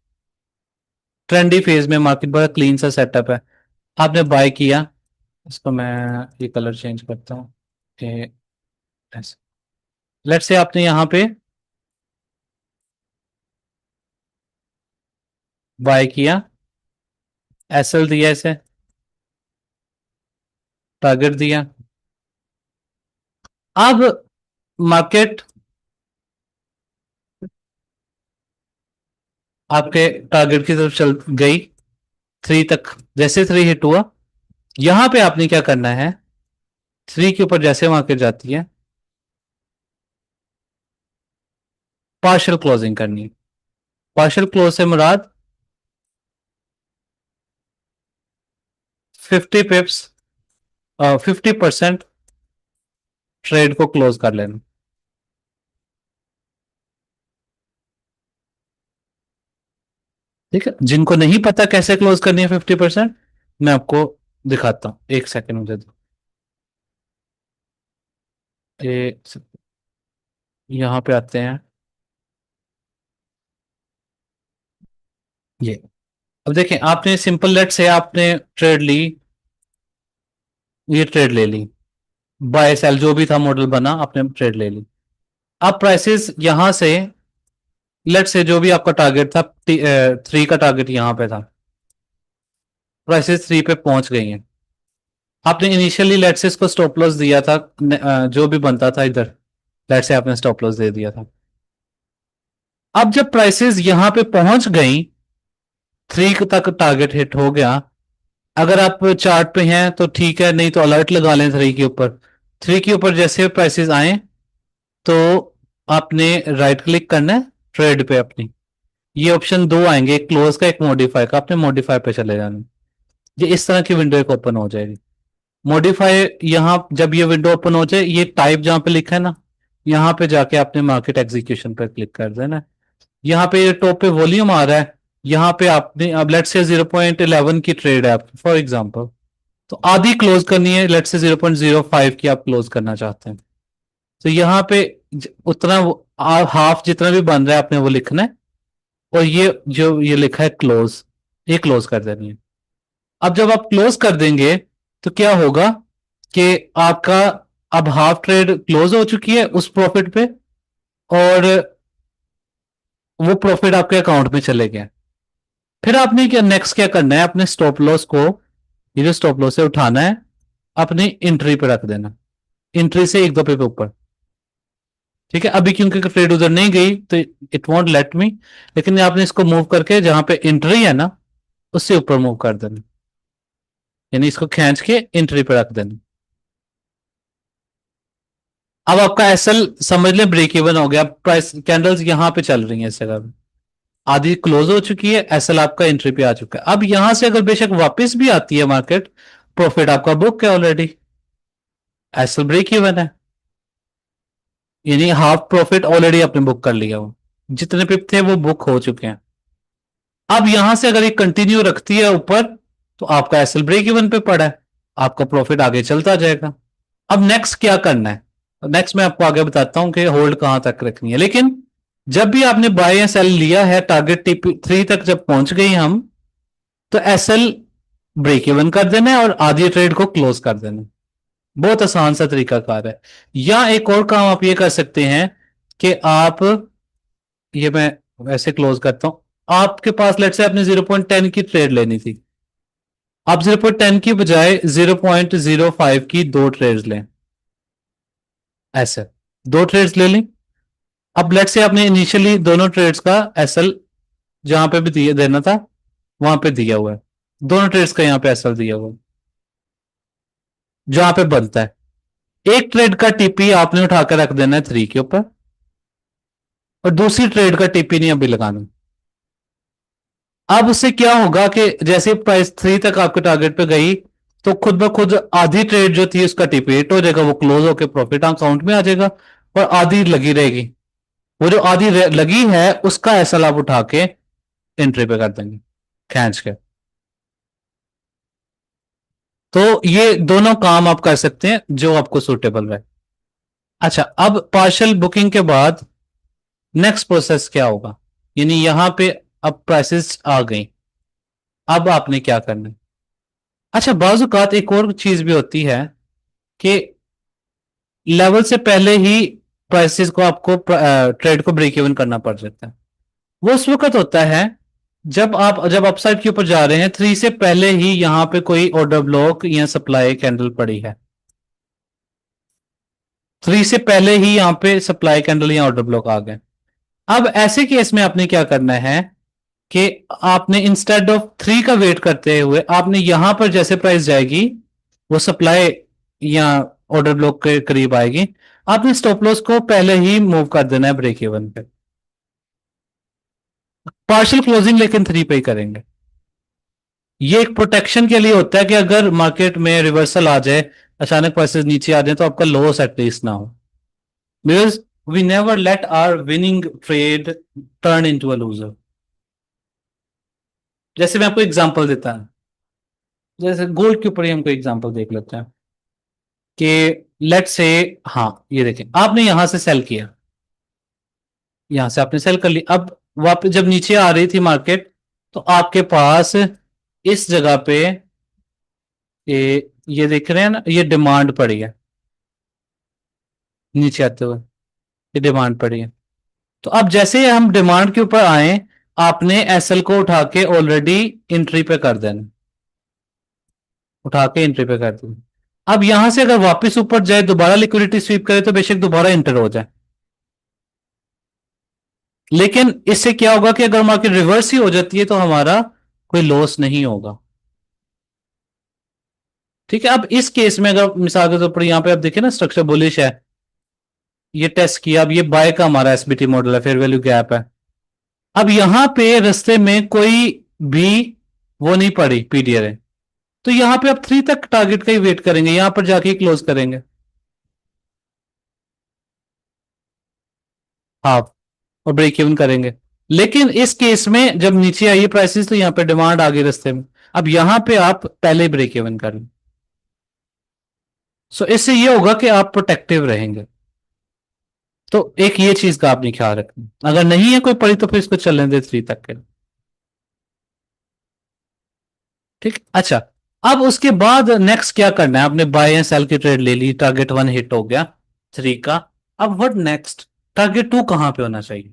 ट्रेंडी फेज में मार्केट बड़ा क्लीन सा सेटअप है, आपने बाय किया। इसको मैं ये कलर चेंज करता हूँ कि लेट्स से आपने यहां पे बाय किया, एसएल दिया, इसे टारगेट दिया। अब मार्केट आपके टारगेट की तरफ चल गई, 3 तक। जैसे 3 हिट हुआ, यहां पे आपने क्या करना है, 3 के ऊपर जैसे मार्केट जाती है पार्शियल क्लोजिंग करनी है। पार्शियल क्लोज से मुराद 50 पिप्स, 50% ट्रेड को क्लोज कर लेना। ठीक है, जिनको नहीं पता कैसे क्लोज करनी है 50%, मैं आपको दिखाता हूं, एक सेकेंड मुझे दो। यहां पे आते हैं, ये अब देखें, आपने सिंपल लेट से आपने ट्रेड ली, ये ट्रेड ले ली, बाय सेल जो भी था मॉडल बना, आपने ट्रेड ले ली। अब प्राइसेस यहां से, लेट से जो भी आपका टारगेट था, 3 का टारगेट यहां पे था, प्राइसेस 3 पे पहुंच गई हैं। आपने इनिशियली लेट से इसको स्टॉप लॉस दिया था, जो भी बनता था इधर, लेट से आपने स्टॉप लॉस दे दिया था। अब जब प्राइसेस यहां पे पहुंच गई, 3 तक टारगेट हिट हो गया, अगर आप चार्ट पे हैं तो ठीक है, नहीं तो अलर्ट लगा लें 3 के ऊपर। 3 के ऊपर जैसे प्राइसेस आए, तो आपने राइट क्लिक करना है ट्रेड पे अपनी, ये ऑप्शन 2 आएंगे, एक क्लोज का एक मॉडिफाई का, आपने मॉडिफाई पे चले जाना। ये इस तरह की विंडो एक ओपन हो जाएगी। मॉडिफाई, यहां जब ये विंडो ओपन हो जाए, ये टाइप जहां पे लिखा है ना, यहां पे जाके आपने मार्केट एग्जीक्यूशन पर क्लिक कर देना। यहाँ पे ये टॉप पे वॉल्यूम आ रहा है, यहाँ पे आपने अब लेट से 0.11 की ट्रेड है आपकी फॉर एग्जांपल, तो आधी क्लोज करनी है, लेट से 0.05 की आप क्लोज करना चाहते हैं, तो यहाँ पे उतना हाफ जितना भी बन रहा है आपने वो लिखना है, और ये जो ये लिखा है क्लोज, ये क्लोज कर देनी है। अब जब आप क्लोज कर देंगे, तो क्या होगा कि आपका अब हाफ ट्रेड क्लोज हो चुकी है उस प्रॉफिट पे, और वो प्रॉफिट आपके अकाउंट में चले गया। फिर आपने क्या नेक्स्ट क्या करना है, अपने स्टॉप लॉस को, ये जो स्टॉप लॉस है उठाना है, अपनी एंट्री पे रख देना, एंट्री से 1-2 पे ऊपर। ठीक है, अभी क्योंकि ट्रेड उधर नहीं गई तो इट वॉन्ट लेट मी, लेकिन आपने इसको मूव करके जहां पे एंट्री है ना, उससे ऊपर मूव कर देना, यानी इसको खींच के एंट्री पे रख देना। अब आपका एसएल समझ ले ब्रेक इवन हो गया, प्राइस कैंडल्स यहां पे चल रही है इस जगह पे, आधी क्लोज हो चुकी है, एसएल आपका एंट्री पे आ चुका है। अब यहां से अगर बेशक वापस भी आती है मार्केट, प्रॉफिट आपका बुक है ऑलरेडी, एसएल ब्रेक इवन है, यानी हाफ प्रॉफिट ऑलरेडी आपने बुक कर लिया, वो जितने पिप थे वो बुक हो चुके हैं। अब यहां से अगर ये कंटिन्यू रखती है ऊपर, तो आपका एसएल ब्रेक इवन पे पड़ा है, आपका प्रॉफिट आगे चलता जाएगा। अब नेक्स्ट क्या करना है, नेक्स्ट मैं आपको आगे बताता हूं कि होल्ड कहां तक रखनी है, लेकिन जब भी आपने बाय या सेल लिया है, टारगेट टीपी 3 तक जब पहुंच गई हम, तो एसएल ब्रेक इवन कर देना है और आधी ट्रेड को क्लोज कर देना है। बहुत आसान सा तरीका कार है। या एक और काम आप ये कर सकते हैं कि आप, ये मैं वैसे क्लोज करता हूं, आपके पास लेट्स से आपने 0.10 की ट्रेड लेनी थी, आप 0.10 की बजाय 0.05 की दो ट्रेड्स लें, ऐसे दो ट्रेड्स ले लें। अब लेट्स से आपने इनिशियली दोनों ट्रेड्स का एसएल जहां पे भी दिया देना था वहां पे दिया हुआ है, दोनों ट्रेड्स का यहाँ पे एसएल दिया हुआ है जहां पे बनता है। एक ट्रेड का टीपी आपने उठा कर रख देना है 3 के ऊपर, और दूसरी ट्रेड का टीपी नहीं अभी लगाना। अब उससे क्या होगा कि जैसे प्राइस 3 तक आपके टारगेट पे गई तो खुद ब खुद आधी ट्रेड जो थी उसका टीपी हिट हो जाएगा, वो क्लोज होकर प्रॉफिट अकाउंट में आ जाएगा, और आधी लगी रहेगी। वो जो आधी लगी है उसका एसएल आप उठा के एंट्री पे कर देंगे खींच के। तो ये दोनों काम आप कर सकते हैं जो आपको सूटेबल रहे। अच्छा, अब पार्शियल बुकिंग के बाद नेक्स्ट प्रोसेस क्या होगा, यानी यहां पे अब प्राइसेस आ गई, अब आपने क्या करना है। अच्छा, बाजुकात एक और चीज भी होती है कि लेवल से पहले ही प्राइसेस को आपको ट्रेड को ब्रेक इवन करना पड़ जाता है। वो उस वक्त होता है जब अपसाइड के ऊपर जा रहे हैं 3 से पहले ही यहां पे कोई ऑर्डर ब्लॉक या सप्लाई कैंडल पड़ी है, 3 से पहले ही यहां पे सप्लाई कैंडल या ऑर्डर ब्लॉक आ गए। अब ऐसे केस में आपने क्या करना है कि आपने इंस्टेड ऑफ 3 का वेट करते हुए आपने यहां पर जैसे प्राइस जाएगी वो सप्लाई या ऑर्डर ब्लॉक के करीब आएगी, आपने स्टॉप लॉस को पहले ही मूव कर देना है ब्रेक इवन पे। पार्शियल क्लोजिंग लेकिन 3 पे ही करेंगे। ये एक प्रोटेक्शन के लिए होता है कि अगर मार्केट में रिवर्सल आ जाए, अचानक प्राइसेस नीचे आ जाए तो आपका लॉस एटलीस्ट ना हो, because we never let our winning trade turn into a loser. जैसे मैं आपको एग्जांपल देता हूं, जैसे गोल्ड के ऊपर ही हमको एग्जांपल देख लेते हैं कि लेट्स से, हाँ ये देखें आपने यहां से सेल किया, यहां से आपने सेल कर ली, अब वापस जब नीचे आ रही थी मार्केट तो आपके पास इस जगह पे ये देख रहे हैं ना, ये डिमांड पड़ी है नीचे आते हुए, ये डिमांड पड़ी है। तो अब जैसे हम डिमांड के ऊपर आए आपने एसएल को उठा के ऑलरेडी एंट्री पे कर देना, उठा के एंट्री पे कर देना। अब यहां से अगर वापस ऊपर जाए दोबारा लिक्विडिटी स्वीप करे तो बेशक दोबारा एंटर हो जाए, लेकिन इससे क्या होगा कि अगर मार्केट रिवर्स ही हो जाती है तो हमारा कोई लॉस नहीं होगा। ठीक है, अब इस केस में अगर मिसाल के तौर पर यहां पे आप देखें ना स्ट्रक्चर बुलिश है, ये टेस्ट किया, अब ये बाय का हमारा एसबीटी मॉडल है, फेयर वैल्यू गैप है। अब यहां पे रस्ते में कोई भी वो नहीं पड़ी पीडीआर, तो यहां पे आप 3 तक टारगेट का ही वेट करेंगे, यहां पर जाके क्लोज करेंगे हाफ और ब्रेक इवन करेंगे। लेकिन इस केस में जब नीचे आई प्राइसेस तो यहां पे डिमांड आ गई रास्ते में, अब यहां पे आप पहले ब्रेक इवन कर लें। सो इससे ये होगा कि आप प्रोटेक्टिव रहेंगे। तो एक ये चीज का आपने ख्याल रखना, अगर नहीं है कोई पड़ी तो फिर इसको चलने दे 3 तक के। ठीक, अच्छा, अब उसके बाद नेक्स्ट क्या करना है, आपने बाय एंड सेल की ट्रेड ले ली, टारगेट 1 हिट हो गया 3 का। अब व्हाट नेक्स्ट, टारगेट 2 कहां पे होना चाहिए।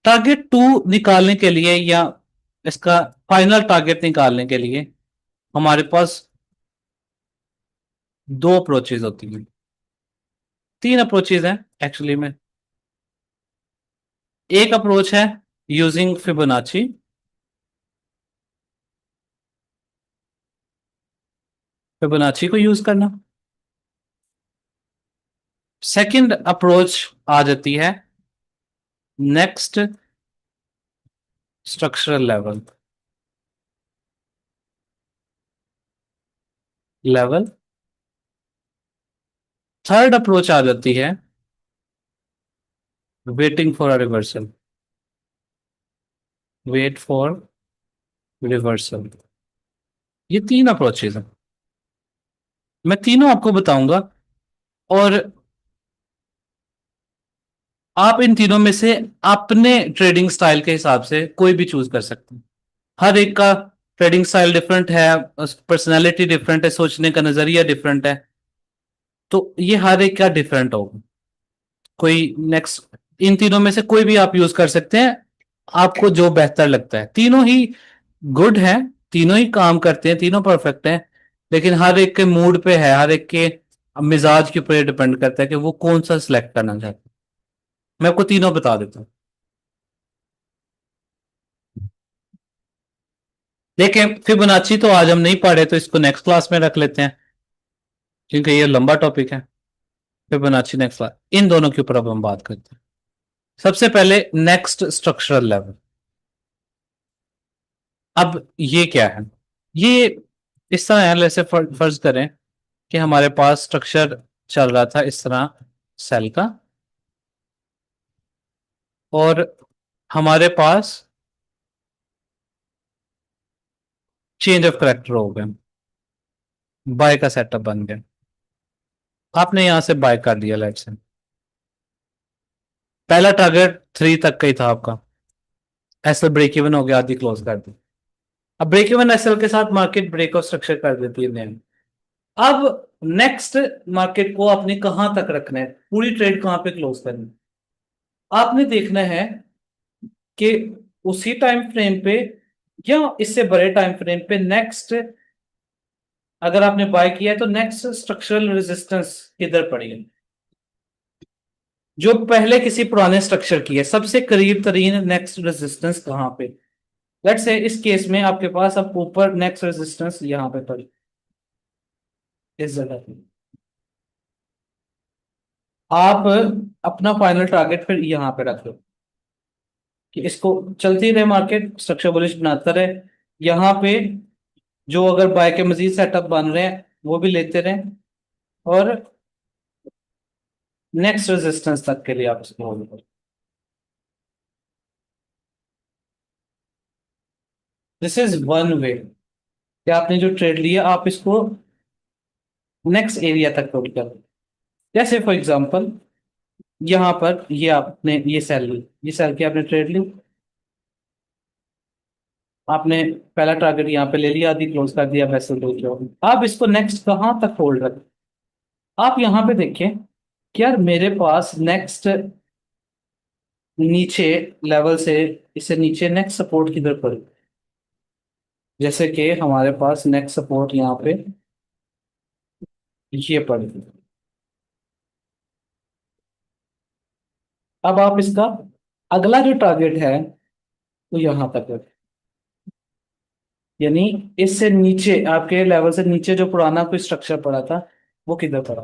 टारगेट 2 निकालने के लिए या इसका फाइनल टारगेट निकालने के लिए हमारे पास दो अप्रोचेज होती हैं, 3 अप्रोचेज हैं एक्चुअली में। एक अप्रोच है यूजिंग फिबोनाची, फिबोनाची को यूज करना। सेकंड अप्रोच आ जाती है next structural level, level. Third approach आ जाती है waiting for a reversal, wait for reversal. ये 3 अप्रोचेज हैं, मैं तीनों आपको बताऊंगा, और आप इन तीनों में से अपने ट्रेडिंग स्टाइल के हिसाब से कोई भी चूज कर सकते हैं। हर एक का ट्रेडिंग स्टाइल डिफरेंट है, पर्सनैलिटी डिफरेंट है, सोचने का नजरिया डिफरेंट है, तो ये हर एक का डिफरेंट होगा। कोई नेक्स्ट इन तीनों में से कोई भी आप यूज कर सकते हैं आपको जो बेहतर लगता है, तीनों ही गुड हैं, तीनों ही काम करते हैं, तीनों परफेक्ट हैं, लेकिन हर एक के मूड पे है, हर एक के मिजाज के ऊपर डिपेंड करता है कि वो कौन सा सिलेक्ट करना चाहता है। मैं आपको तीनों बता देता हूँ। देखिए, फिबोनाची तो आज हम नहीं पढ़े, तो इसको नेक्स्ट क्लास में रख लेते हैं, क्योंकि ये लंबा टॉपिक है। फिबोनाची नेक्स्ट क्लास, इन दोनों के ऊपर अब हम बात करते हैं। सबसे पहले नेक्स्ट स्ट्रक्चरल लेवल। अब ये क्या है? ये इस तरह है, जैसे फर्ज करें कि हमारे पास स्ट्रक्चर चल रहा था इस तरह, सेल का, और हमारे पास चेंज ऑफ करेक्टर हो गया, बाय का सेटअप बन गया। आपने यहां से बाय कर दिया, लेट्स से पहला टारगेट 3 तक का ही था आपका, एसएल ब्रेक इवन हो गया, आधी क्लोज कर दी। अब ब्रेक इवन एसएल के साथ मार्केट ब्रेक ऑफ स्ट्रक्चर कर देती है then। अब नेक्स्ट मार्केट को आपने कहां तक रखना है, पूरी ट्रेड कहां पे क्लोज करनी है? आपने देखना है कि उसी टाइम फ्रेम पे या इससे बड़े टाइम फ्रेम पे नेक्स्ट, अगर आपने बाय किया है तो नेक्स्ट स्ट्रक्चरल रेजिस्टेंस किधर पड़ेगी, जो पहले किसी पुराने स्ट्रक्चर की है, सबसे करीब तरीन नेक्स्ट रेजिस्टेंस कहां पे। लेट्स से इस केस में आपके पास अब ऊपर नेक्स्ट रेजिस्टेंस यहां पे पड़ी, इस जगह पे। आप अपना फाइनल टारगेट फिर यहां पे रख लो कि इसको चलती रहे, मार्केट स्ट्रक्चर बुलिश बनाता रहे, यहाँ पे जो अगर बाय के मजीद सेटअप बन रहे हैं वो भी लेते रहें, और नेक्स्ट रेजिस्टेंस तक के लिए आप इसको होल्ड करें। दिस इज वन वे कि आपने जो ट्रेड लिया आप इसको नेक्स्ट एरिया तक होल्ड करें। जैसे फॉर एग्जांपल यहाँ पर ये आपने ये सेल ली, ये सेल की आपने ट्रेड ली, आपने पहला टारगेट यहाँ पे ले लिया, आधी क्लोज कर दिया, वैसे लो जाओ। आप इसको नेक्स्ट कहाँ तक होल्ड रखें? आप यहाँ पे देखें कि यार मेरे पास नेक्स्ट नीचे लेवल से, इससे नीचे नेक्स्ट सपोर्ट किधर पर, जैसे कि हमारे पास नेक्स्ट सपोर्ट यहाँ पे ये पड़ गई। अब आप इसका अगला जो टारगेट है वो यहाँ तक है, यानी इससे नीचे आपके लेवल से नीचे जो पुराना कोई स्ट्रक्चर पड़ा था वो किधर पड़ा।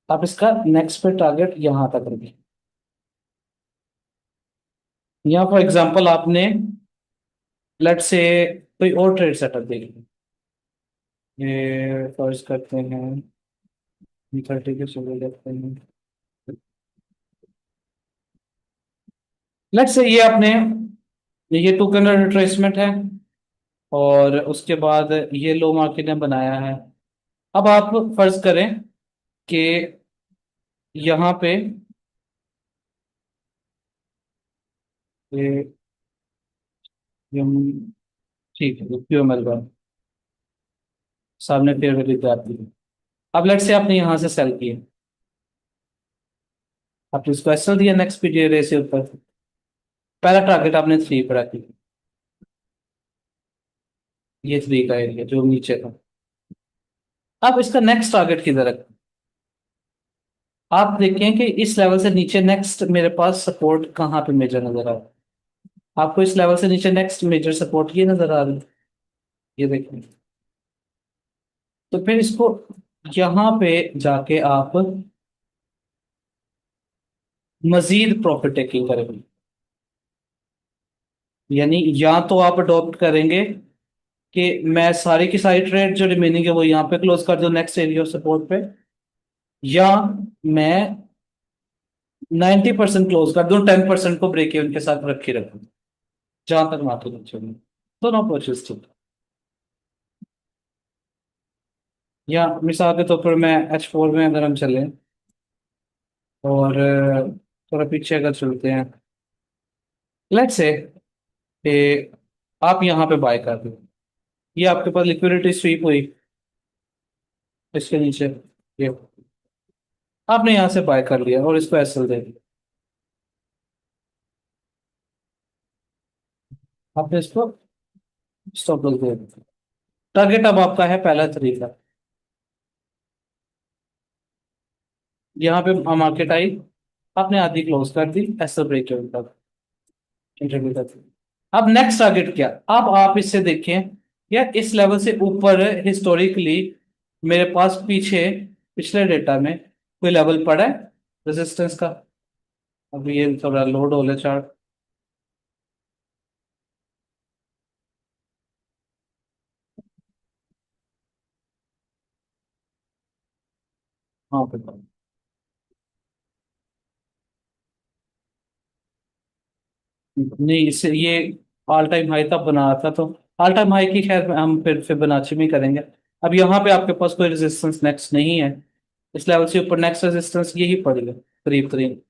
आप इसका नेक्स्ट पे टारगेट यहाँ तक रखिए। यहाँ फॉर एग्जांपल आपने लेट से कोई और ट्रेड सेटअप देख लिया, ये फर्ज करते हैं 30 के सुबह करते हैं, लेट से ये आपने, ये 2 कैंडल रिट्रेसमेंट है, और उसके बाद ये लो मार्केट ने बनाया है। अब आप फर्ज करें कि यहाँ पे ये ये- ठीक है, क्यों मिल रहा है सामने, फेयर वैल्यू आती है। अब लेट से आपने यहाँ से सेल किया, आपने इसको एसएल दिया नेक्स्ट पीरियड रे से ऊपर, पहला टारगेट आपने 3 पर रखी, ये 3 का एरिया जो नीचे था। अब इसका नेक्स्ट टारगेट किधर है? आप देखें कि इस लेवल से नीचे नेक्स्ट मेरे पास सपोर्ट कहाँ पे मेजर नजर आ रहा है। आपको इस लेवल से नीचे नेक्स्ट मेजर सपोर्ट ये नजर आ रही है, ये देखें। तो फिर इसको यहाँ पे जाके आप मजीद प्रॉफिट टेकिंग करेंगे, यानी या तो आप अडॉप्ट करेंगे कि मैं सारी की सारी ट्रेड जो रिमेनिंग है वो यहाँ पे क्लोज कर दूं नेक्स्ट एरिया ऑफ सपोर्ट पे, या मैं 90% क्लोज कर दूं, 10% को ब्रेक इवन के साथ रखे रखूं, जहां तक मार्केट अच्छे होंगे। दोनों अप्रोचेस ठीक। या मिसाल के तौर पर मैं H4 में अगर हम चलें, और थोड़ा पीछे अगर चलते हैं, लेट्स से आप यहाँ पे बाय कर दो, ये आपके पास लिक्विडिटी स्वीप हुई इसके नीचे, ये आपने यहाँ से बाय कर लिया और इसको एसएल दे दिया। आपने इसको स्टॉप लॉस दे दिया। टारगेट अब आपका है पहला तरीका। यहाँ पे मार्केट आई, आपने आधी क्लोज कर दी, ऐसा ब्रेक इवन तक इंटरव्यू कर दी। अब नेक्स्ट टारगेट क्या? अब आप इससे देखें, यार इस लेवल से ऊपर हिस्टोरिकली मेरे पास पीछे पिछले डेटा में कोई लेवल पड़ा है रेजिस्टेंस का? अब ये थोड़ा लोड हो ले चार्ट। हाँ बिल्कुल। नहीं, इससे ये ऑल टाइम हाई तब बना था, तो ऑल टाइम हाई की खैर हम फिर फिबोनाची में करेंगे। अब यहाँ पे आपके पास कोई रेजिस्टेंस नेक्स्ट नहीं है, इस लेवल से ऊपर नेक्स्ट रेजिस्टेंस यही पड़ेगा करीब करीब,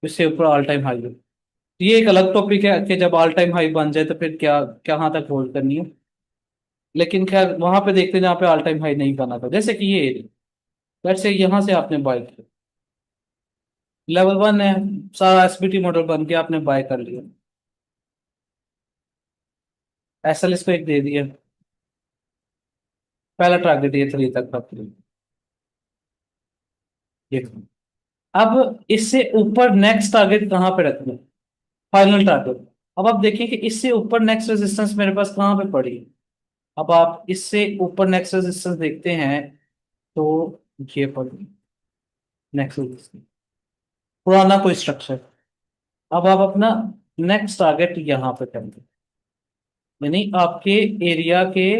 इससे ऊपर ऑल टाइम हाई है। तो ये एक अलग टॉपिक है कि जब ऑल टाइम हाई बन जाए तो फिर क्या कहाँ तक होल्ड करनी है। लेकिन खैर वहां पे देखते हैं जहाँ पे ऑल टाइम हाई नहीं बना था, जैसे कि ये एरिया, लेट्स से यहाँ से आपने बाय किया, लेवल वन है, सारा एसबीटी मॉडल बन के आपने बाय कर लिया, एसएल इसको एक दे दिया, पहला टारगेट ये 3 तक था। ये अब इससे ऊपर नेक्स्ट टारगेट कहाँ पे रखना है? Final target. अब आप देखिए कि इससे ऊपर नेक्स्ट रेजिस्टेंस मेरे पास कहाँ पे पड़ी है। अब आप इससे ऊपर नेक्स्ट रेजिस्टेंस देखते हैं तो ये पड़ी नेक्स्ट रेजिस्टेंस, पुराना कोई स्ट्रक्चर। अब आप अपना नेक्स्ट टारगेट यहाँ पे करेंगे, यानी आपके एरिया के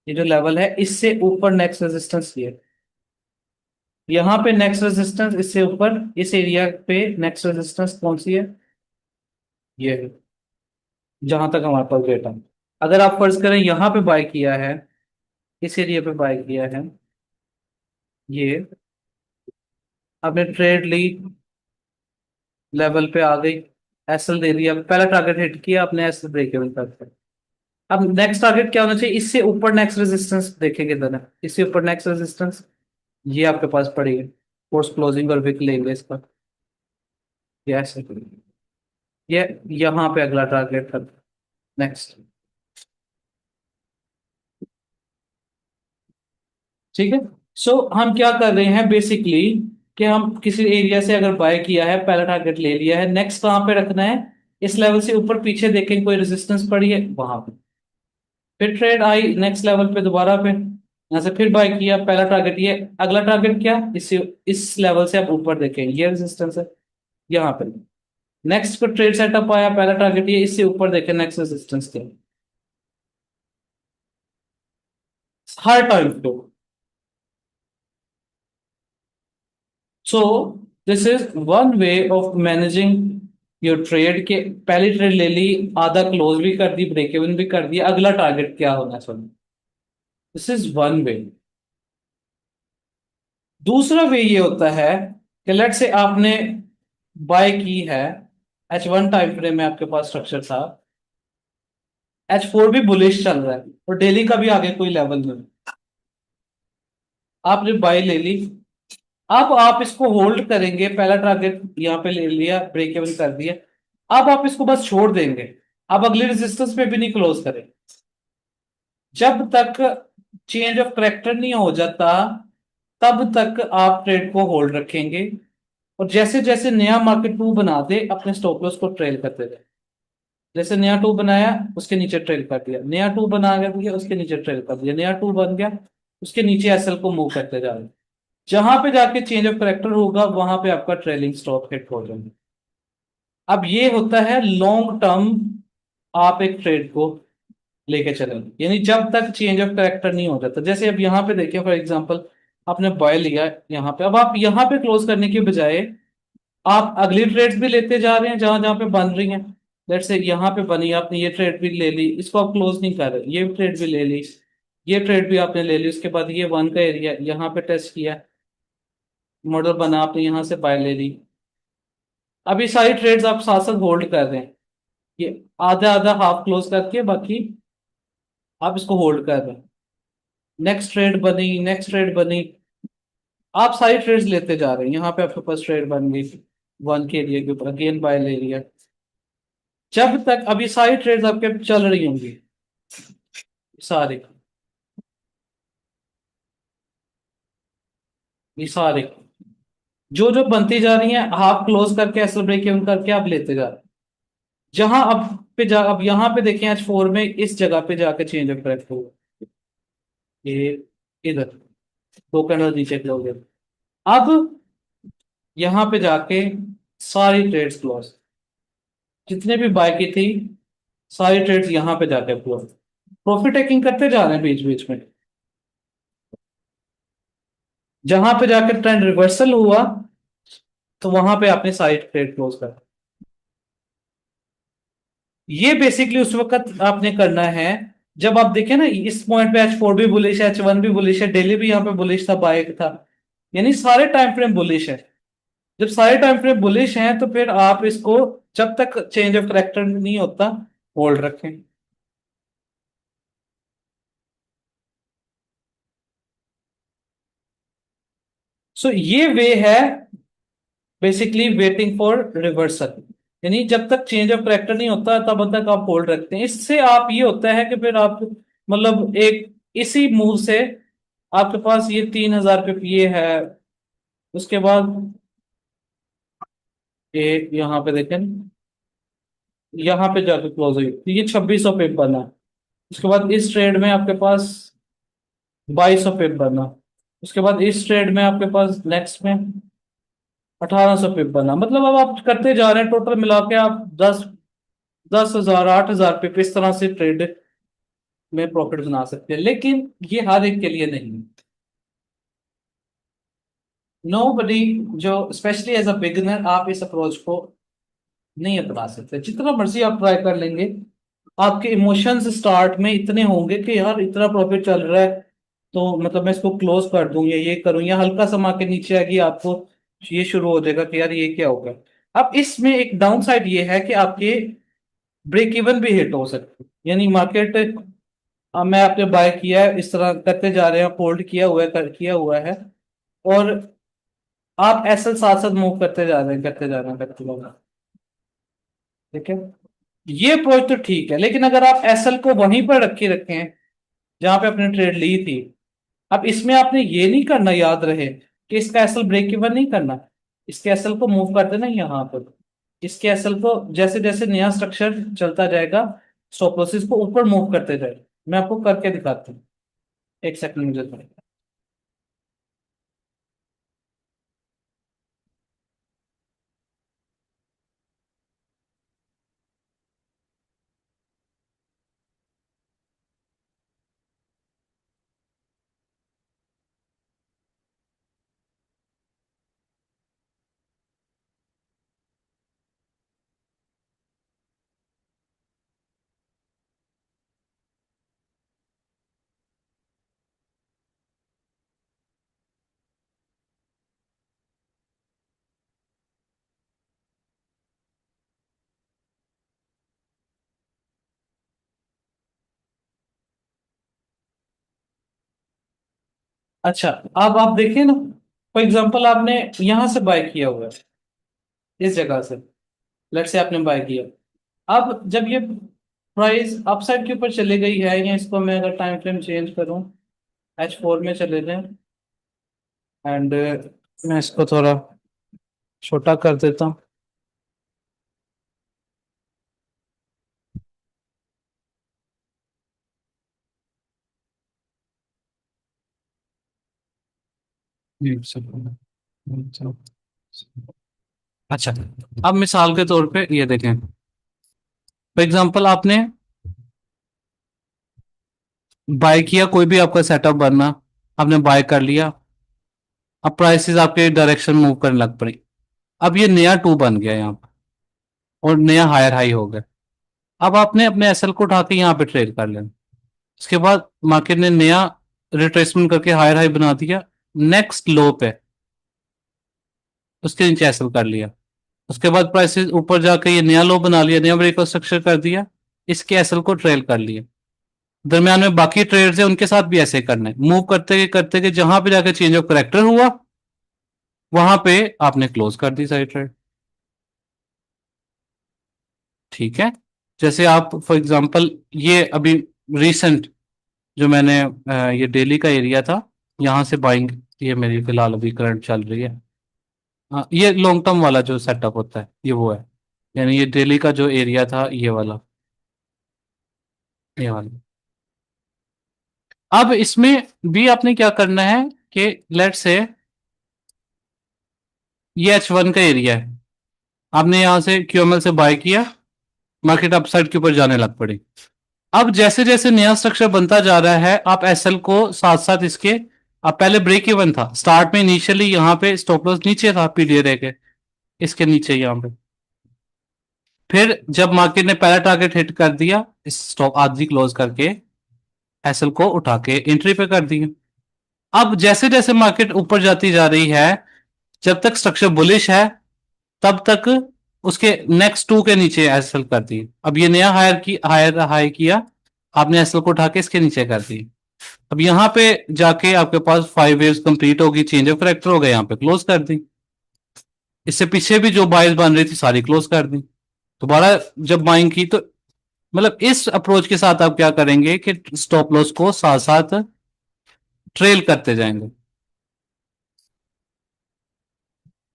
ये जो लेवल है इससे ऊपर नेक्स्ट रेजिस्टेंस ये, यहाँ पे नेक्स्ट रेजिस्टेंस इससे ऊपर इस एरिया पे नेक्स्ट रेजिस्टेंस कौन सी है? ये है, जहां तक हमारे पास डेटा है। अगर आप फर्ज करें यहाँ पे बाय किया है, इस एरिया पे बाय किया है, ये आपने ट्रेड ली, लेवल पे आ गई, एसएल दे दिया, पहला टारगेट हिट किया आपने, एसएल ब्रेक इवन कर दिया। अब नेक्स्ट टारगेट क्या होना चाहिए? इससे ऊपर नेक्स्ट रेजिस्टेंस देखेंगे जरा, इससे ऊपर नेक्स्ट रेजिस्टेंस ये आपके पास पड़ी है, फोर्स क्लोजिंग और विक लेंगे इसका, ये ऐसे ये यहाँ पे अगला टारगेट था नेक्स्ट। ठीक है। सो हम क्या कर रहे हैं बेसिकली, कि हम किसी एरिया से अगर बाय किया है, पहला टारगेट ले लिया है, नेक्स्ट कहाँ पे रखना है? इस लेवल से ऊपर पीछे देखें कोई रेजिस्टेंस पड़ी है वहां पे, फिर ट्रेड आई नेक्स्ट लेवल पे दोबारा पे, यहाँ से फिर बाय किया, पहला टारगेट ये, अगला टारगेट क्या, इस लेवल से आप ऊपर देखें ये रेजिस्टेंस है यहाँ पे, नेक्स्ट को ट्रेड सेटअप आया, पहला टारगेट ये, इससे ऊपर देखें नेक्स्ट रेजिस्टेंस क्या है। हर टाइम पे। So this is one way of managing your trade, के पहली ट्रेड ले ली, आधा क्लोज भी कर दी, ब्रेक इवन भी कर दिया, अगला टारगेट क्या होना चाहिए, दिस इज वन वे। दूसरा वे ये होता है कि लेट से आपने बाय की है, H1 टाइम फ्रेम में आपके पास स्ट्रक्चर था, H4 भी बुलिश चल रहा है और डेली का भी आगे कोई लेवल नहीं, आपने बाय ले ली, अब आप इसको होल्ड करेंगे, पहला टारगेट यहाँ पे ले लिया, ब्रेक इवन कर दिया, अब आप इसको बस छोड़ देंगे, अब अगले रेजिस्टेंस पे भी नहीं क्लोज करें, जब तक चेंज ऑफ करेक्टर नहीं हो जाता तब तक आप ट्रेड को होल्ड रखेंगे, और जैसे जैसे नया मार्केट टू बना दे अपने स्टॉप लॉस को ट्रेल करते रहे, जैसे नया टू बनाया उसके नीचे ट्रेल कर दिया, नया टू बना गया उसके नीचे ट्रेल कर दिया, नया टू बन गया उसके नीचे एसएल को मूव करते जा रहे हैं, जहां पे जाके चेंज ऑफ करेक्टर होगा वहां पे आपका ट्रेलिंग स्टॉप हिट हो जाएगा। अब ये होता है लॉन्ग टर्म, आप एक ट्रेड को लेके चलेंगे, यानी जब तक चेंज ऑफ करेक्टर नहीं हो जाता, जैसे अब यहाँ पे देखिए फॉर एग्जांपल, आपने बाय लिया यहाँ पे, अब आप यहाँ पे क्लोज करने के बजाय आप अगली ट्रेड्स भी लेते जा रहे हैं जहां जहां पे बन रही हैं, लेट्स से यहाँ पे बनी, आपने ये ट्रेड भी ले ली, इसको आप क्लोज नहीं कर रहे, ये ट्रेड भी ले ली, ये ट्रेड भी आपने ले ली, उसके बाद ये वन का एरिया यहाँ पे टेस्ट किया, मॉडल बना, आपने यहाँ से बाय ले ली, अब ये सारी ट्रेड्स आप साथ साथ होल्ड कर रहे हैं, ये आधा आधा हाफ क्लोज करके बाकी आप इसको होल्ड कर रहे हैं, नेक्स्ट ट्रेड बनी, नेक्स्ट ट्रेड बनी, आप सारी ट्रेड्स लेते जा रहे हैं, यहाँ पे आपके पास ट्रेड बन गई वन के एरिया के ऊपर, अगेन बाय ले लिया, जब तक अभी सारी ट्रेड्स आपके चल रही होंगी, सारे, ये सारे जो जो बनती जा रही हैं, हाफ क्लोज करके एसल ब्रेक इवन करके आप लेते जा रहे हैं। जहां अब पे जा, अब यहाँ पे देखें H4 में इस जगह पे जाके चेंज ऑफ करेक्ट होगा, ये इधर दो कैंडल नीचे क्लोज है। अब यहाँ पे जाके सारी ट्रेड्स क्लोज, जितने भी बाय की थी सारी ट्रेड्स यहाँ पे जाके क्लोज, प्रॉफिट टेकिंग करते जा रहे हैं बीच बीच में। जहां पे जाके ट्रेंड रिवर्सल हुआ तो वहां पे आपने सारी ट्रेड क्लोज कर, ये बेसिकली उस वक्त आपने करना है जब आप देखें ना इस पॉइंट पे H4 भी बुलिश है, H1 भी बुलिश है, डेली भी यहाँ पे बुलिश था, बाय था, यानी सारे टाइम फ्रेम बुलिश है। जब सारे टाइम फ्रेम बुलिश हैं तो फिर आप इसको जब तक चेंज ऑफ करेक्टर नहीं होता होल्ड रखें। सो ये वे है बेसिकली वेटिंग फॉर रिवर्सल, यानी जब तक चेंज ऑफ करेक्टर नहीं होता तब तक आप होल्ड रखते हैं। इससे आप ये होता है कि फिर आप मतलब एक इसी मूव से आपके पास ये 3,000 पे पीए है, उसके बाद ये यहाँ पे देखें, यहाँ पे जाके क्लोज हुई तो ये 2,600 पे बना, उसके बाद इस ट्रेड में आपके पास 2,200 पे बना, उसके बाद इस ट्रेड में आपके पास नेक्स्ट में 1,800 पे बना। मतलब अब आप करते जा रहे हैं, टोटल मिला के आप 10,000 8,000 पे इस तरह से ट्रेड में प्रॉफिट बना सकते हैं, लेकिन ये हर एक के लिए नहीं है। नो बडी जो स्पेशली एज अ बिगिनर आप इस अप्रोच को नहीं अपना सकते, जितना मर्जी आप ट्राई कर लेंगे आपके इमोशंस स्टार्ट में इतने होंगे कि यार इतना प्रॉफिट चल रहा है तो मतलब मैं इसको क्लोज कर दूं या ये करूं, या हल्का सा मार्केट नीचे आएगी आपको ये शुरू हो जाएगा कि यार ये क्या होगा। अब इसमें एक डाउन साइड ये है कि आपके ब्रेक इवन भी हिट हो सकते हैं, यानी मार्केट, अब मैं आपने बाय किया है इस तरह करते जा रहे हैं, होल्ड किया हुआ है किया हुआ है, और आप एसएल साथ साथ मूव करते जा रहे हैं करते जा रहे हैं करते जा रहे हैं, ठीक है। ये अप्रोच तो ठीक है, लेकिन अगर आप एसएल को वहीं पर रखे रखे हैं जहां पे आपने ट्रेड ली थी, अब इसमें आपने ये नहीं करना, याद रहे कि इसका एसएल ब्रेक इवन नहीं करना, इसके एसएल को मूव कर देना यहाँ पर, इसके एसएल को जैसे जैसे नया स्ट्रक्चर चलता जाएगा स्टॉप लॉसेस को ऊपर मूव करते जाए। मैं आपको करके दिखाता हूँ, एक सेकंड मुझे थोड़ा। अच्छा, अब आप देखिए ना, फॉर एग्जांपल आपने यहां से बाय किया हुआ है, इस जगह से, लेट्स से आपने बाय किया, अब जब ये प्राइस अपसाइड के ऊपर चली गई है, या इसको मैं अगर टाइम फ्रेम चेंज करूं, H4 में चले जाएं एंड मैं इसको थोड़ा छोटा कर देता हूँ। एक सेकंड। अच्छा, अब मिसाल के तौर पे ये देखें, फॉर एग्जांपल आपने बाय किया, कोई भी आपका सेटअप बनना, आपने बाय कर लिया, अब प्राइसेस आपके डायरेक्शन मूव करने लग पड़ी, अब ये नया टू बन गया यहाँ पर और नया हायर हाई हो गया। अब आपने अपने एसएल को उठा के यहाँ पे ट्रेड कर लेना, उसके बाद मार्केट ने नया रिट्रेसमेंट करके हायर हाई बना दिया, नेक्स्ट लो पे उसके नीचे एसएल कर लिया, उसके बाद प्राइसेस ऊपर जाके ये नया लो बना लिया, नया ब्रेकआउट स्ट्रक्चर कर दिया, इसके एसएल को ट्रेल कर लिया। दरम्यान में बाकी ट्रेड्स है उनके साथ भी ऐसे करना है, मूव करते गए जहां पे जाके चेंज ऑफ करेक्टर हुआ वहां पे आपने क्लोज कर दी सारी ट्रेड। ठीक है। जैसे आप फॉर एग्जांपल ये अभी रिसेंट जो मैंने ये डेली का एरिया था, यहाँ से बाइंग ये मेरी फिलहाल अभी करंट चल रही है। हाँ, ये लॉन्ग टर्म वाला जो सेटअप होता है ये वो है, यानी ये डेली का जो एरिया था ये वाला, ये वाला। अब इसमें भी आपने क्या करना है कि लेट से ये H1 का एरिया है, आपने यहां से QML से बाय किया, मार्केट अपसाइड के ऊपर जाने लग पड़ी। अब जैसे जैसे नया स्ट्रक्चर बनता जा रहा है आप एसएल को साथ साथ इसके, अब पहले ब्रेक इवन था स्टार्ट में, इनिशियली यहाँ पे स्टॉप लॉस नीचे था पीडीए रह के, इसके नीचे यहाँ पे। फिर जब मार्केट ने पहला टारगेट हिट कर दिया, इस स्टॉप आधी क्लोज करके एसएल को उठा के एंट्री पे कर दी। अब जैसे जैसे मार्केट ऊपर जाती जा रही है, जब तक स्ट्रक्चर बुलिश है तब तक उसके नेक्स्ट टू के नीचे एसएल कर दी। अब ये नया हायर हाई किया, आपने एसएल को उठा के इसके नीचे कर दी। अब यहाँ पे जाके आपके पास 5 वेव्स कंप्लीट होगी, चेंज ऑफ करेक्टर हो गया, यहाँ पे क्लोज कर दी। इससे पीछे भी जो बाइज बन रही थी सारी क्लोज कर दी। दोबारा जब बाइंग की तो मतलब इस अप्रोच के साथ आप क्या करेंगे कि स्टॉप लॉस को साथ साथ ट्रेल करते जाएंगे।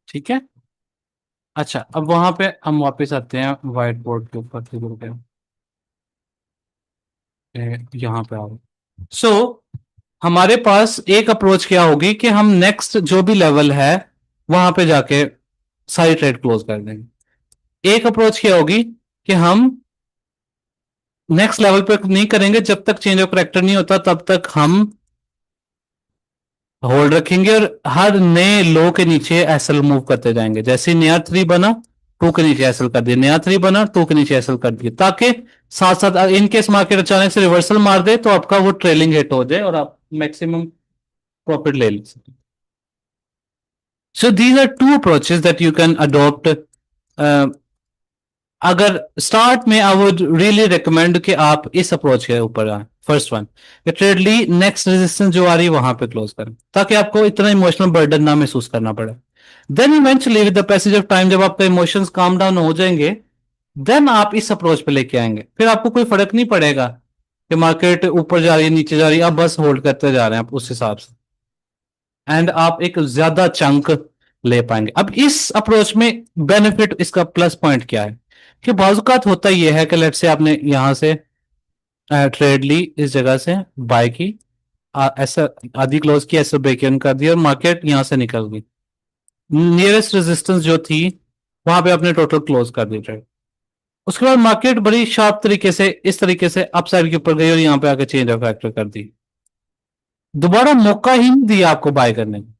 ठीक है। अच्छा, अब वहां पे हम वापस आते हैं व्हाइट बोर्ड के ऊपर, यहाँ पे आओ। सो हमारे पास एक अप्रोच क्या होगी कि हम नेक्स्ट जो भी लेवल है वहां पे जाके सारी ट्रेड क्लोज कर देंगे। एक अप्रोच क्या होगी कि हम नेक्स्ट लेवल पे नहीं करेंगे, जब तक चेंज ऑफ करेक्टर नहीं होता तब तक हम होल्ड रखेंगे और हर नए लो के नीचे एसएल मूव करते जाएंगे। जैसे ही नया 3 बना, 2 के नीचे एसएल कर दिया, नया 3 बना, 2 के नीचे एसएल कर दिया, ताकि साथ साथ इनकेस मार्केट अचानक से रिवर्सल मार दे तो आपका वो ट्रेलिंग हिट हो जाए और आप मैक्सिमम प्रॉफिट ले लीजिए। So these are two approaches that you can adopt. अगर स्टार्ट में आई वुड रियली रिकमेंड कि आप इस अप्रोच के ऊपर आए। फर्स्ट वन, ट्रेड ली, नेक्स्ट रेजिस्टेंस जो आ रही है वहां पे क्लोज करें, ताकि आपको इतना इमोशनल बर्डन ना महसूस करना पड़े। Then eventually with the passage of time, जब आपके इमोशंस काम डाउन हो जाएंगे, देन आप इस अप्रोच पे लेके आएंगे। फिर आपको कोई फर्क नहीं पड़ेगा कि मार्केट ऊपर जा रही है नीचे जा रही है, आप बस होल्ड करते जा रहे हैं आप उस हिसाब से, एंड आप एक ज्यादा चंक ले पाएंगे। अब इस अप्रोच में बेनिफिट, इसका प्लस पॉइंट क्या है कि बाजुकात होता यह है कि लेट से आपने यहां से ट्रेड ली, इस जगह से बाय की, ऐसा आधी क्लोज की, ऐसा ब्रेक इन कर दिया और मार्केट यहां से निकल गई, नियरेस्ट रेजिस्टेंस जो थी वहां पे आपने टोटल क्लोज कर दी ट्रेड। उसके बाद मार्केट बड़ी शार्प तरीके से इस तरीके से अपसाइड के ऊपर गई और यहां पे आके चेंज ऑफ फैक्टर कर दी, दोबारा मौका ही नहीं दिया आपको बाय करने का।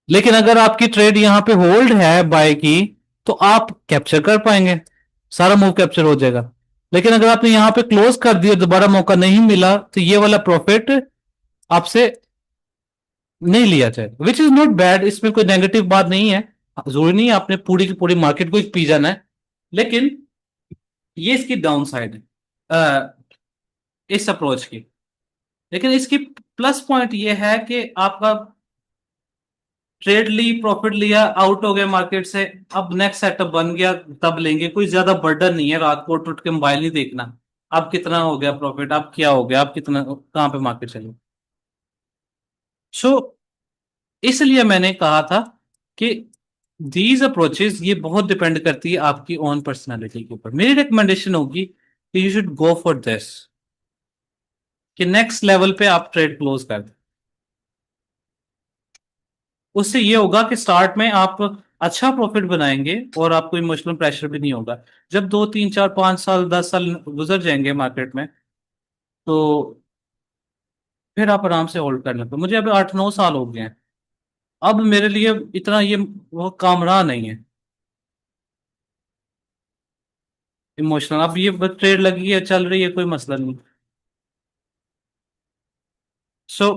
लेकिन अगर आपकी ट्रेड यहां पे होल्ड है बाय की, तो आप कैप्चर कर पाएंगे, सारा मूव कैप्चर हो जाएगा। लेकिन अगर आपने यहां पे क्लोज कर दिया, दोबारा मौका नहीं मिला, तो ये वाला प्रॉफिट आपसे नहीं लिया जाएगा, विच इज नॉट बैड, इसमें कोई नेगेटिव बात नहीं है। जरूरी नहीं है आपने पूरी की पूरी मार्केट को ही पी जाना है, लेकिन ये इसकी डाउन साइड है इस अप्रोच की। लेकिन इसकी प्लस पॉइंट ये है कि आपका ट्रेड ली, प्रॉफिट लिया, आउट हो गए मार्केट से, अब नेक्स्ट सेटअप बन गया तब लेंगे, कोई ज्यादा बर्डन नहीं है, रात को उठ उठ के मोबाइल नहीं देखना अब कितना हो गया प्रॉफिट, अब क्या हो गया, अब कितना कहां पे मार्केट चली। सो इसलिए मैंने कहा था कि दीज अप्रोचेस ये बहुत डिपेंड करती है आपकी ओन पर्सनालिटी के ऊपर। मेरी रिकमेंडेशन होगी कि you should go for this, कि नेक्स्ट लेवल पे आप ट्रेड क्लोज कर दें। उससे ये होगा कि स्टार्ट में आप अच्छा प्रॉफिट बनाएंगे और आपको इमोशनल प्रेशर भी नहीं होगा। जब 2 3 4 5 साल 10 साल गुजर जाएंगे मार्केट में, तो फिर आप आराम से होल्ड कर लेते। मुझे अभी 8 9 साल हो गए हैं, अब मेरे लिए इतना ये वो काम रहा नहीं है इमोशनल। अब ये ट्रेड लगी है, चल रही है, कोई मसला नहीं। So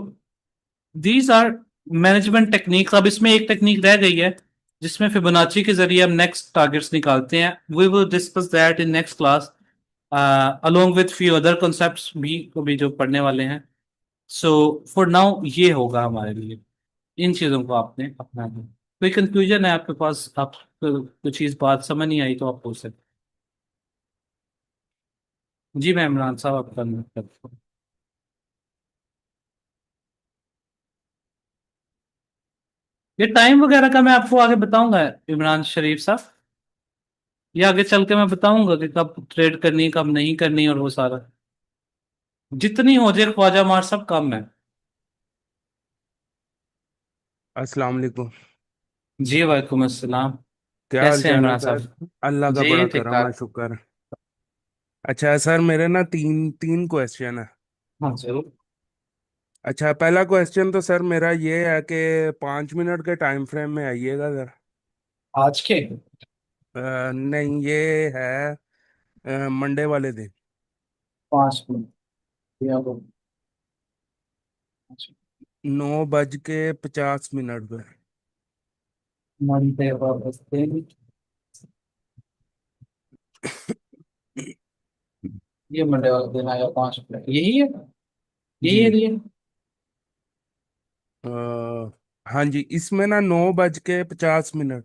these are management techniques. अब इसमें एक टेक्निक रह गई है जिसमें फिबोनाची के जरिए हम नेक्स्ट टारगेट्स निकालते हैं। We will discuss that in next class along with few other concepts भी जो पढ़ने वाले हैं। सो फॉर नाउ ये होगा हमारे लिए, इन चीजों को आपने अपनाना है। कोई कंफ्यूजन है आपके पास? आप कुछ चीज बात समझ नहीं आई तो आप पूछ सकते। जी मैं इमरान साहब आपका मतलब। ये टाइम वगैरह का मैं आपको आगे बताऊंगा इमरान शरीफ साहब। ये आगे चल के मैं बताऊंगा कि कब ट्रेड करनी कब नहीं करनी और वो सारा। जितनी हो जाए ख्वाजा मार सब कम है। अस्सलाम वालेकुम। जी वालेकुम अस्सलाम। क्या हाल कैसे हैं चाल है इमरान सर? साहब? अल्लाह का जी बड़ा ठीक करम है, ठाक। शुक्र। अच्छा सर, मेरे ना तीन तीन क्वेश्चन है। हाँ जरूर। अच्छा, पहला क्वेश्चन तो सर मेरा ये है कि 5 मिनट के टाइम फ्रेम में आइएगा सर। आज के नहीं, ये है मंडे वाले दिन। 5 मिनट या वो 9:50 पे। मंडे वापस दिन। ये मंडे वाला दिन आया 5 मिनट यही है। यही है जी। ये। अ, हाँ जी, इसमें ना 9:50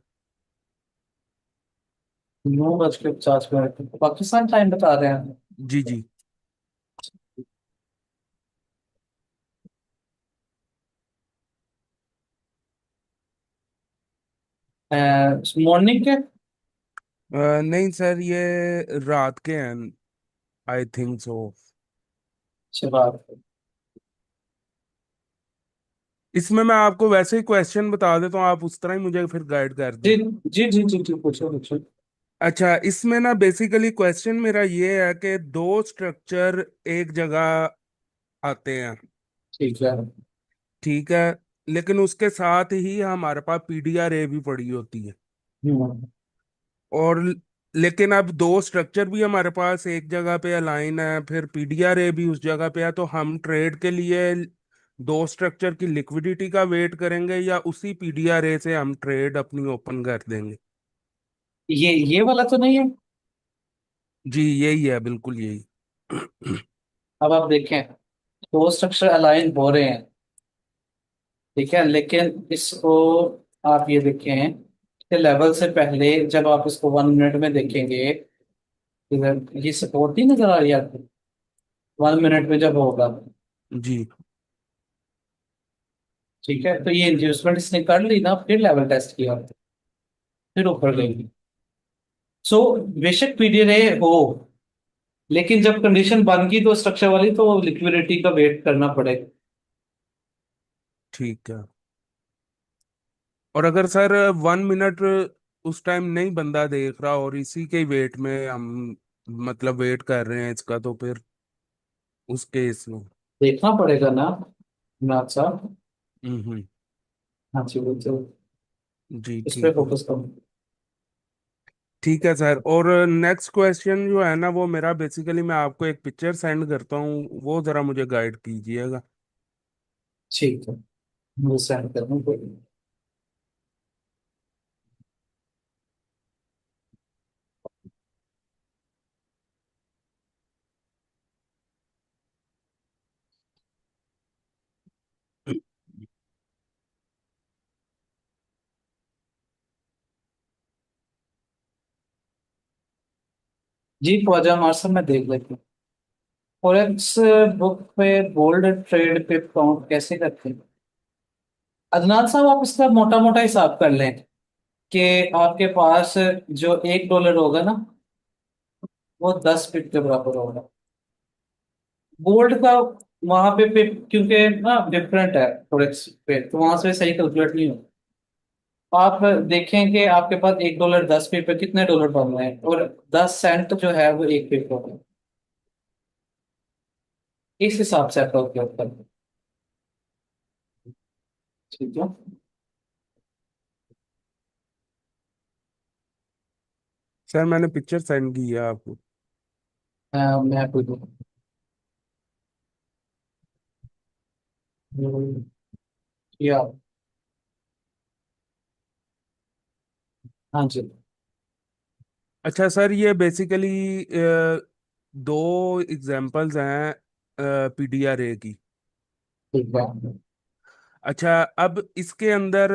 9:50 पाकिस्तान टाइम बता रहे हैं। जी जी। मॉर्निंग के। नहीं सर, ये रात के हैं, आई थिंक सो। शबाब। इसमें मैं आपको वैसे ही क्वेश्चन बता देता हूँ, आप उस तरह ही मुझे फिर गाइड कर दें। जी जी जी जी जी पूछो पूछो। अच्छा, इसमें ना बेसिकली क्वेश्चन मेरा ये है कि दो स्ट्रक्चर एक जगह आते हैं, ठीक है। ठीक है, लेकिन उसके साथ ही हमारे पास पीडीआर ए भी पड़ी होती है। हम्म। और लेकिन अब दो स्ट्रक्चर भी हमारे पास एक जगह पे अलाइन है, फिर पीडीआर ए भी उस जगह पे है, तो हम ट्रेड के लिए दो स्ट्रक्चर की लिक्विडिटी का वेट करेंगे या उसी पीडीआर ए से हम ट्रेड अपनी ओपन कर देंगे? ये वाला तो नहीं है। जी यही है, बिल्कुल यही। अब आप देखें दो स्ट्रक्चर अलाइन हो रहे हैं। ठीक है लेकिन इसको आप ये देखें कि लेवल से पहले जब आप इसको 1 मिनट में देखेंगे इधर ये सपोर्ट नहीं नजर आ रही है आपको। 1 मिनट में जब होगा। जी ठीक है तो ये इंड्यूसमेंट इसने कर ली ना फिर लेवल टेस्ट किया फिर ऊपर गई। सो बेशक पीडीआर हो लेकिन जब कंडीशन बन गई तो स्ट्रक्चर वाली तो लिक्विडिटी का वेट करना पड़ेगा। ठीक है। और अगर सर 1 मिनट उस टाइम नहीं बंदा देख रहा और इसी के वेट में हम मतलब वेट कर रहे हैं इसका, तो फिर उस केस में। देखना पड़ेगा ना नाथ साहब। हम्म। हाँ जी बिल्कुल। जी इस पे ठीक है। फोकस करूँ। ठीक है सर, और नेक्स्ट क्वेश्चन जो है ना, वो मेरा बेसिकली मैं आपको एक पिक्चर सेंड करता हूँ, वो जरा मुझे गाइड कीजिएगा। ठीक है मुझे सेंड करना पड़ेगा। जी ख्वाजा मार्शल मैं देख लेती हूँ। फॉरेक्स बुक पे गोल्ड ट्रेड पे काउंट कैसे करते हैं? अदनान साहब आप इसका मोटा मोटा हिसाब कर लें कि आपके पास जो $1 होगा ना वो 10 पिप के बराबर होगा। गोल्ड का वहां पे पिप क्योंकि ना डिफरेंट है फॉरेक्स पे तो वहां से सही कैलकुलेट नहीं होगा। आप देखें कि आपके पास $1 10 पिप पे कितने डॉलर बन रहे हैं और 10 सेंट जो है वो 1 पिप होगा। इस हिसाब से आप कैलकुलेट करें। ठीक है। सर मैंने पिक्चर सेंड की है आपको। मैं आपको या हाँ जी। अच्छा सर, ये बेसिकली दो एग्जांपल्स हैं पीडीआर ए की। ठीक है। अच्छा, अब इसके अंदर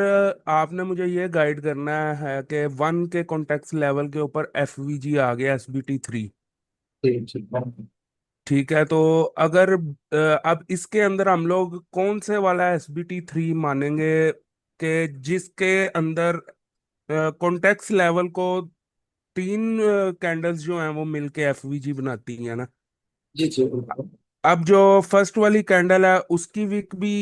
आपने मुझे ये गाइड करना है कि 1 के कॉन्टेक्स्ट लेवल के ऊपर एफवीजी आ गया SBT3। जी जी। ठीक है, तो अगर अब इसके अंदर हम लोग कौन से वाला SBT3 मानेंगे कि जिसके अंदर कॉन्टेक्स्ट लेवल को 3 कैंडल्स जो हैं वो मिलके एफवीजी बनाती हैं ना। जी जी बिल्कुल। अब जो फर्स्ट वाली कैंडल है उसकी विक भी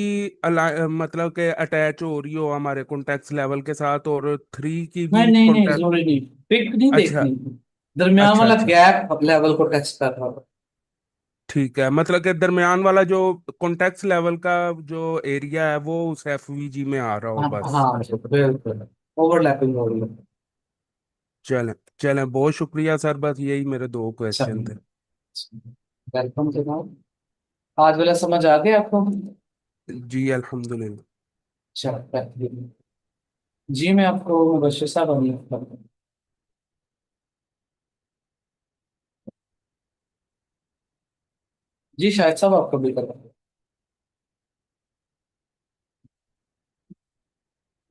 मतलब कि अटैच हो रही हो हमारे कॉन्टेक्स्ट लेवल के साथ, और 3 की नहीं भी नहीं नहीं, कॉन्टेक्ट। जरूरी नहीं, पिक नहीं अच्छा देखनी, दरमियान अच्छा वाला अच्छा। गैप लेवल को टच कर रहा हो। ठीक है, मतलब कि दरमियान वाला जो कॉन्टेक्ट लेवल का जो एरिया है वो उस एफवीजी में आ रहा हो हाँ बस। हाँ बिल्कुल, ओवरलैपिंग हो रही है। चलें चलें, बहुत शुक्रिया सर, बस यही मेरे 2 क्वेश्चन थे। चलिए, वेलकम जनाब। आज वाला समझ आ गया आपको? जी अल्हम्दुलिल्लाह। चलो बेहतरीन। जी मैं आपको मुबश्शिर साहब जी शायद साहब आपको भी करना,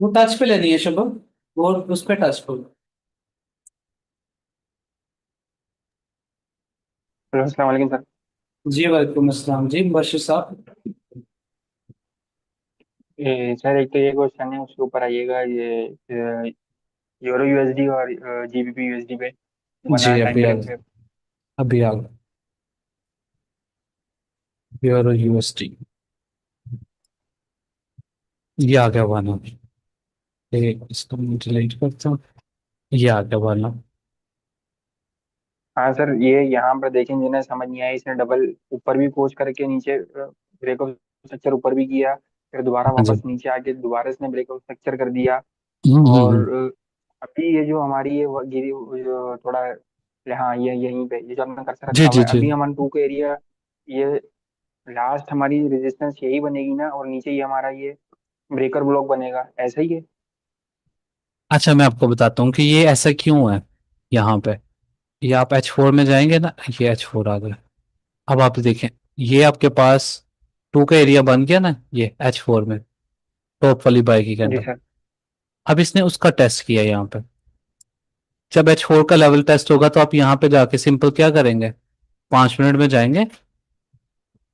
वो टच पे लेनी है शुभ, वो उस पे टच करो। हेलो अस्सलाम वालेकुम सर। जी वालेकुम अस्सलाम जी मुबश्शिर साहब। सर एक तो ये क्वेश्चन है, उसके ऊपर आइएगा ये यूरो यूएसडी और जीबीपी यूएसडी पे 1 आवर जी टाइम अभी आ फ्रेम गया, पे। अभी आ गया, यूरो यूएसडी, ये आ गया वाला, ये इसको मैं डिलीट करता हूँ, ये आ गया वाला। हाँ सर, ये यहाँ पर देखें जिन्हें समझ नहीं आया, इसने डबल ऊपर भी पोस्ट करके नीचे ब्रेक ऑफ स्ट्रक्चर ऊपर भी किया, फिर दोबारा हाँ जी। वापस नीचे आके दोबारा इसने ब्रेक ऑफ स्ट्रक्चर कर दिया। और हम्म। अभी ये जो हमारी ये गिरी जो थोड़ा, हाँ ये यहीं पे ये जो हमने कर्सर जी रखा जी हुआ है, जी। अभी हम टू का एरिया, ये लास्ट हमारी रेजिस्टेंस यही बनेगी ना, और नीचे ही हमारा ये ब्रेकर ब्लॉक बनेगा, ऐसा ही है। अच्छा मैं आपको बताता हूँ कि ये ऐसा क्यों है यहाँ पे। ये आप H4 में जाएंगे ना, ये H4 आ गया। अब आप देखें, ये आपके पास टू का एरिया बन गया ना, ये H4 में टॉप वाली बाई की जी कैंडल। सर। अब इसने उसका टेस्ट किया यहाँ पे। जब H4 का लेवल टेस्ट होगा तो आप यहाँ पे जाके सिंपल क्या करेंगे, 5 मिनट में जाएंगे,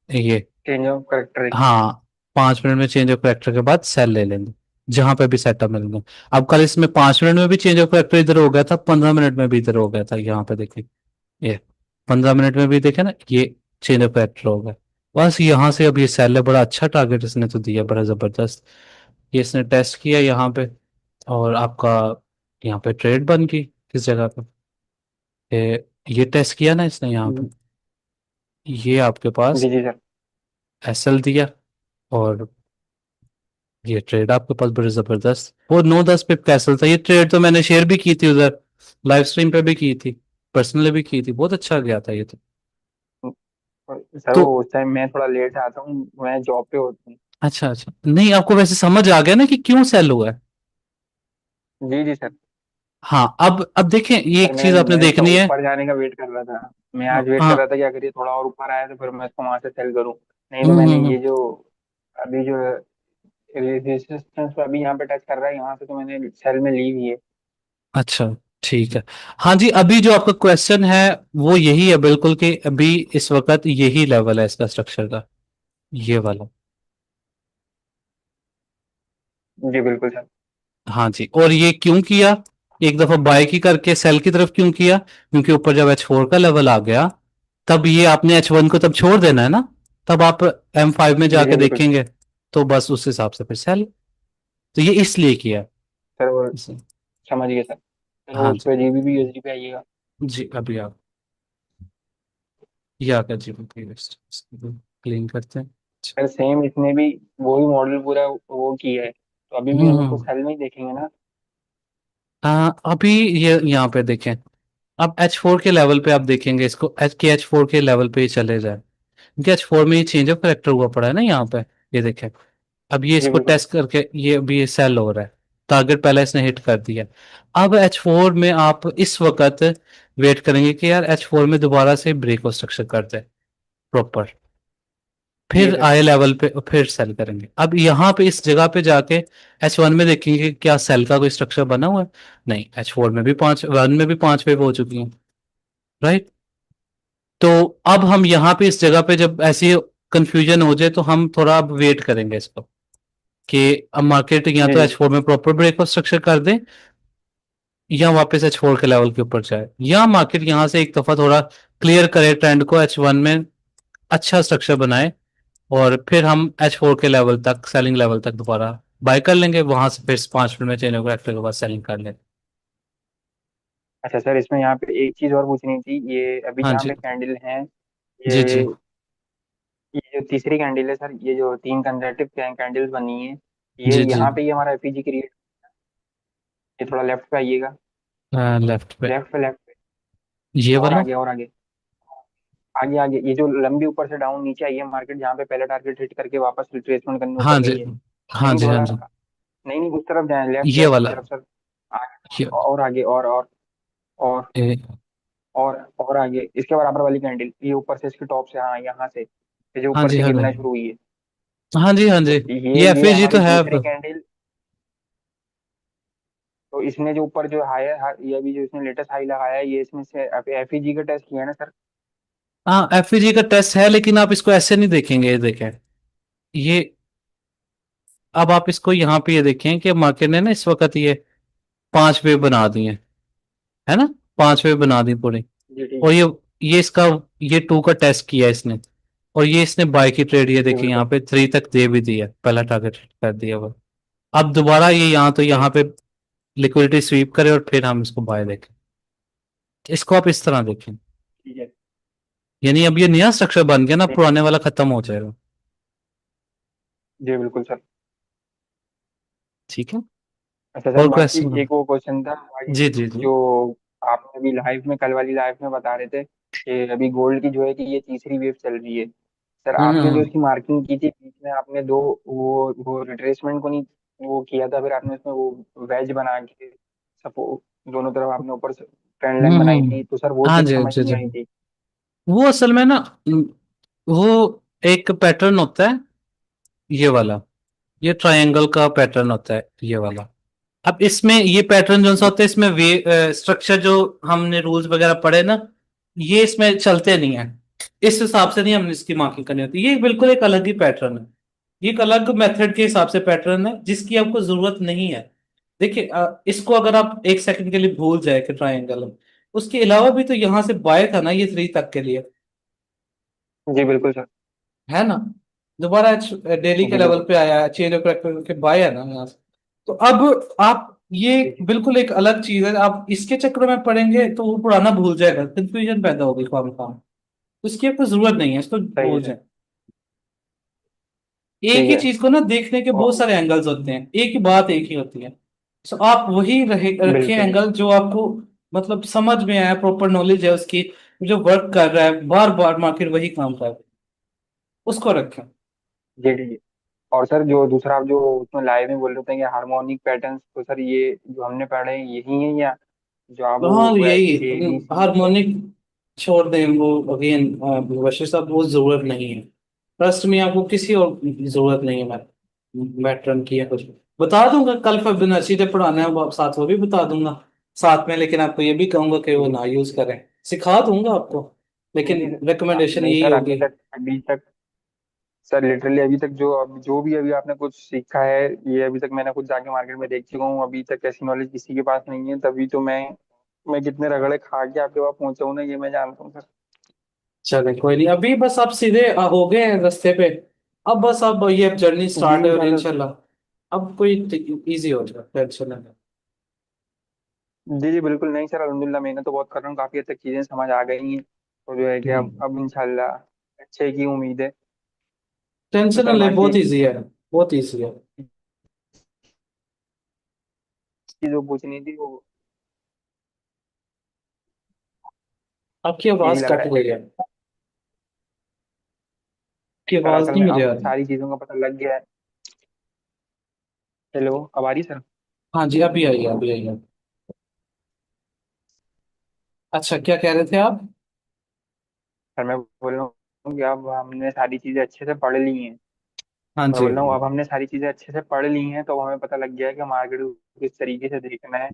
ये, चेंज ऑफ करेक्टर। हाँ, 5 मिनट में चेंज ऑफ करेक्टर के बाद सेल ले लेंगे जहां पे भी सेटअप मिलेंगे। अब कल इसमें 5 मिनट में भी चेंज ऑफ करेक्टर इधर हो गया था, 15 मिनट में भी इधर हो गया था, यहाँ पे देखिए, ये 15 मिनट में भी देखे ना, ये चेंज ऑफ करेक्टर हो गया। बस यहाँ से अब ये सेल है, बड़ा अच्छा टारगेट इसने तो दिया, बड़ा जबरदस्त। ये इसने टेस्ट किया यहाँ पे, और आपका यहाँ पे ट्रेड बन गई किस जगह पे, ये टेस्ट किया ना इसने यहाँ पे, ये आपके पास जी जी सर। एसएल दिया, और ये ट्रेड आपके पास बड़ी जबरदस्त, वो 9-10 पिप कैसल था। ये ट्रेड तो मैंने शेयर भी की थी उधर, लाइव स्ट्रीम पे भी की थी, पर्सनली भी की थी, बहुत अच्छा गया था ये सर तो। वो उस टाइम मैं थोड़ा लेट आता हूँ, मैं जॉब पे होता हूँ। अच्छा अच्छा, नहीं आपको वैसे समझ आ गया ना कि क्यों सेल हुआ है। जी जी सर। हाँ अब देखें, ये सर एक मैं चीज आपने मैं थोड़ा देखनी है। ऊपर जाने का वेट कर रहा था, मैं आज वेट कर हाँ। रहा था कि अगर ये थोड़ा और ऊपर आया तो फिर मैं इसको वहां से सेल करूँ। नहीं तो मैंने हम्म। ये जो अभी जो रेजिस्टेंस पे अभी यहाँ पे टच कर रहा है, यहाँ से तो मैंने सेल में ली हुई है। अच्छा ठीक है। हाँ जी, अभी जो आपका क्वेश्चन है वो यही है बिल्कुल, कि अभी इस वक्त यही लेवल है इसका स्ट्रक्चर का, ये वाला। जी बिल्कुल सर। हाँ जी, और ये क्यों किया, एक दफा बाय की करके सेल की तरफ क्यों किया, क्योंकि ऊपर जब H4 का लेवल आ गया, तब ये आपने H1 को तब छोड़ देना है ना, तब आप M5 में जी जी जाके बिल्कुल सर। देखेंगे, तो बस उस हिसाब से फिर सेल, तो ये इसलिए किया है। सर वो इसे- समझ गए सर। फिर वो हाँ उस जी। पर जीबीपी यूएसडी पे आइएगा। जी अभी आप, ये आ गया जी, क्लीन करते हैं। अच्छा। सर सेम इसने भी वही मॉडल पूरा वो किया है, तो अभी भी हम इसको हम्म। सेल में ही देखेंगे ना। अभी ये यहाँ पे देखें, अब H4 के लेवल पे आप देखेंगे इसको, H4 के लेवल पे ही चले जाए, क्योंकि H4 में ये चेंज ऑफ करेक्टर हुआ पड़ा है ना यहाँ पे, ये देखें। अब ये जी इसको बिल्कुल। टेस्ट करके ये अभी ये सेल हो रहा है, टारगेट पहले इसने हिट कर दिया। अब H4 में आप इस वक्त वेट करेंगे कि यार H4 में दोबारा से ब्रेक स्ट्रक्चर कर दे प्रॉपर, जी फिर सर। आई लेवल पे फिर सेल करेंगे। अब यहाँ पे इस जगह पे जाके H1 में देखेंगे कि क्या सेल का कोई स्ट्रक्चर बना हुआ है। नहीं, H4 में भी 5, 1 में भी 5 वेव हो चुकी हैं, राइट। तो अब हम यहाँ पे इस जगह पे जब ऐसी कंफ्यूजन हो जाए तो हम थोड़ा अब वेट करेंगे इसको, कि अब मार्केट या जी तो जी। H4 में प्रॉपर ब्रेक ऑफ स्ट्रक्चर कर दे, या वापस H4 के लेवल के ऊपर जाए, या मार्केट यहाँ से एक दफा थोड़ा क्लियर करे ट्रेंड को, H1 में अच्छा स्ट्रक्चर बनाए, और फिर हम H4 के लेवल तक, सेलिंग लेवल तक दोबारा बाय कर लेंगे, वहां से फिर 5 मिनट में चेन ओवर के बाद सेलिंग कर लेंगे। अच्छा सर, इसमें यहाँ पे एक चीज और पूछनी थी, ये अभी हाँ जहाँ पे जी। कैंडल है, जी ये जी। ये जो तीसरी कैंडल है सर, ये जो तीन कंसेक्टिव कैंडल्स बनी है, ये जी जी। यहाँ पे ये हमारा एफईजी क्रिएट, ये थोड़ा लेफ्ट पे आइएगा। लेफ्ट पे। लेफ्ट पे। ये और वाला। आगे और आगे। आगे आगे, ये जो लंबी ऊपर से डाउन नीचे आई है मार्केट, जहाँ पे पहले टारगेट हिट करके वापस रिट्रेसमेंट करने ऊपर हाँ जी। गई है। नहीं हाँ नहीं, जी। हाँ थोड़ा, जी। नहीं नहीं, उस तरफ जाए, लेफ्ट ये लेफ्ट की वाला। तरफ सर। आगे ये, और आगे और ए, और आगे इसके बराबर वाली कैंडल, ये ऊपर से इसके टॉप से, हाँ यहाँ से, ये जो हाँ ऊपर जी। से हाँ गिरना जी। शुरू हुई है। हाँ जी। हाँ जी। तो ये ये FAG तो हमारी है तीसरी अब। कैंडल। तो इसने जो ऊपर जो हाई है, ये अभी जो इसने लेटेस्ट हाई लगाया है, ये इसमें से एफईजी का टेस्ट किया है ना सर? हाँ, FAG का टेस्ट है, लेकिन आप इसको ऐसे नहीं देखेंगे, ये देखें, ये, अब आप इसको यहाँ पे ये देखें कि मार्केट ने ना इस वक्त ये 5 वेव बना दी है ना, 5 वेव बना दी पूरी। जी ठीक और है। ये इसका, ये 2 का टेस्ट किया इसने, और ये इसने बाय की ट्रेड, ये जी देखिए बिल्कुल। यहाँ पे 3 तक दे भी दिया, पहला टारगेट कर दिया वो। अब दोबारा ये यहाँ तो जी यहाँ पे लिक्विडिटी स्वीप करे और फिर हम इसको बाय देखें, इसको आप इस तरह देखें। ठीक है। यानी अब ये नया स्ट्रक्चर बन गया ना, ठीक है। पुराने वाला खत्म हो जाएगा। जी बिल्कुल सर। ठीक है। अच्छा सर, और बाकी क्वेश्चन। एक वो क्वेश्चन था हमारी, जी जी जी। जो आपने अभी लाइव में, कल वाली लाइव में बता रहे थे कि अभी गोल्ड की जो है कि ये तीसरी वेव चल रही है। सर आपने जो हम्म। इसकी मार्किंग की थी बीच में, आपने दो वो रिट्रेसमेंट को नहीं वो किया था, फिर आपने उसमें वो वेज बना के सपो दोनों तरफ आपने ऊपर से ट्रेंड लाइन बनाई थी, तो सर वो हाँ चीज़ जी समझ जी नहीं जी। आई थी। वो असल में ना, वो एक पैटर्न होता है, ये वाला, ये ट्रायंगल का पैटर्न होता है, ये वाला। अब इसमें ये पैटर्न जो सा जी होता है, इसमें वे स्ट्रक्चर जो हमने रूल्स वगैरह पढ़े ना, ये इसमें चलते नहीं है, इस हिसाब से नहीं हमने इसकी मार्किंग करनी होती, ये बिल्कुल एक अलग ही पैटर्न है, ये एक अलग मेथड के हिसाब से पैटर्न है जिसकी आपको जरूरत नहीं है। देखिए, इसको अगर आप 1 सेकंड के लिए भूल जाए कि ट्रायंगल है, उसके अलावा भी तो यहाँ से बाय था ना ये 3 तक के लिए, जी बिल्कुल सर। है ना। दोबारा डेली के जी लेवल बिल्कुल। पे आया, चेंज ऑफ करेक्टर के बाय है ना यहाँ से। तो अब आप, ये जी जी। बिल्कुल एक अलग चीज है, आप इसके चक्कर में पढ़ेंगे तो वो पुराना भूल जाएगा, कंफ्यूजन पैदा होगी काम काम, उसकी आपको जरूरत नहीं है, इसको सही है भूल सर। जाए। एक ठीक ही है। चीज को ना देखने के बहुत और सारे एंगल्स होते हैं, एक ही बात एक ही होती है। तो आप वही रखें बिल्कुल एंगल जो आपको मतलब समझ में आया, प्रॉपर नॉलेज है उसकी, जो वर्क कर रहा है, बार बार मार्केट वही काम कर रहा है, उसको रखें। जी ठीक है। और सर जो दूसरा आप जो उसमें लाइव में बोल रहे थे कि हार्मोनिक पैटर्न्स, तो सर ये जो हमने पढ़े हैं यही है, या जो आप हाँ वो यही, ए बी सी है? हार्मोनिक छोड़ दें वो, अगेन वैसे साहब वो जरूरत नहीं है, ट्रस्ट में आपको किसी और जरूरत नहीं है। मैं टर्न किया कुछ बता दूंगा, कल फिबोनाची जब पढ़ाना है वो साथ वो भी बता दूंगा साथ में, लेकिन आपको ये भी कहूंगा कि वो जी ना यूज करें, सिखा दूंगा आपको, नहीं लेकिन नहीं रिकमेंडेशन नहीं यही सर, होगी। अभी तक सर लिटरली अभी तक जो भी अभी आपने कुछ सीखा है, ये अभी तक मैंने कुछ जाके मार्केट में देख चुका हूँ, अभी तक ऐसी नॉलेज किसी के पास नहीं है, तभी तो मैं कितने रगड़े खा के आपके पास पहुंचा हूँ ना, ये मैं जानता हूँ सर। चले कोई नहीं, अभी बस आप सीधे हो गए हैं रास्ते पे, अब बस अब ये जर्नी जी स्टार्ट है, और इंशाल्लाह। इंशाल्लाह अब कोई इजी हो जाए, टेंशन नहीं। जी जी बिल्कुल, नहीं सर अल्हम्दुलिल्लाह, मैंने तो बहुत कर रहा हूँ, काफी हद तक चीजें समझ आ गई हैं, तो जो है कि अब इंशाल्लाह अच्छे की उम्मीद है। तो टेंशन ना सर ले, बाकी बहुत एक इजी है, बहुत इजी है। चीज जो पूछनी थी वो आपकी यही आवाज लग रहा कट है। गई है, आपकी सर आवाज असल नहीं में मुझे आ अब रही। सारी चीजों का पता लग गया है। हेलो, अब आ रही सर? हाँ जी, अभी आई है, अभी आई है। अच्छा, क्या कह रहे थे आप। सर मैं बोल रहा हूँ कि अब हमने सारी चीजें अच्छे से पढ़ ली हैं। हाँ मैं जी। बोल रहा हूँ अब हमने सारी चीजें अच्छे से पढ़ ली हैं, तो हमें पता लग गया है कि मार्केट को किस तरीके से देखना है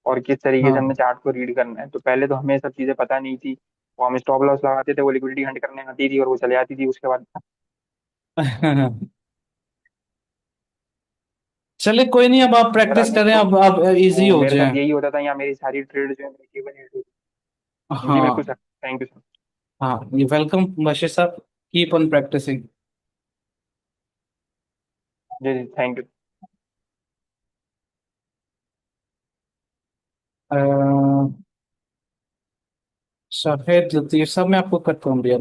और किस तरीके से हाँ। हमें चार्ट को रीड करना है। तो पहले तो हमें ये सब चीजें पता नहीं थी, वो हम स्टॉप लॉस लगाते थे, वो लिक्विडिटी हंट करने आती थी और वो चले आती थी उसके बाद। चले कोई नहीं, अब आप अगर प्रैक्टिस आगे करें, तो अब इजी वो हो मेरे साथ जाए। यही होता था, या मेरी सारी ट्रेड जो है मेरी केवल जी बिल्कुल हाँ। Sir, thank you sir. हाँ, ये वेलकम बशीर साहब, कीप ऑन प्रैक्टिसिंग। जी जी थैंक यू। शाहिद लतीफ साहब, मैं आपको करता हूँ भैया।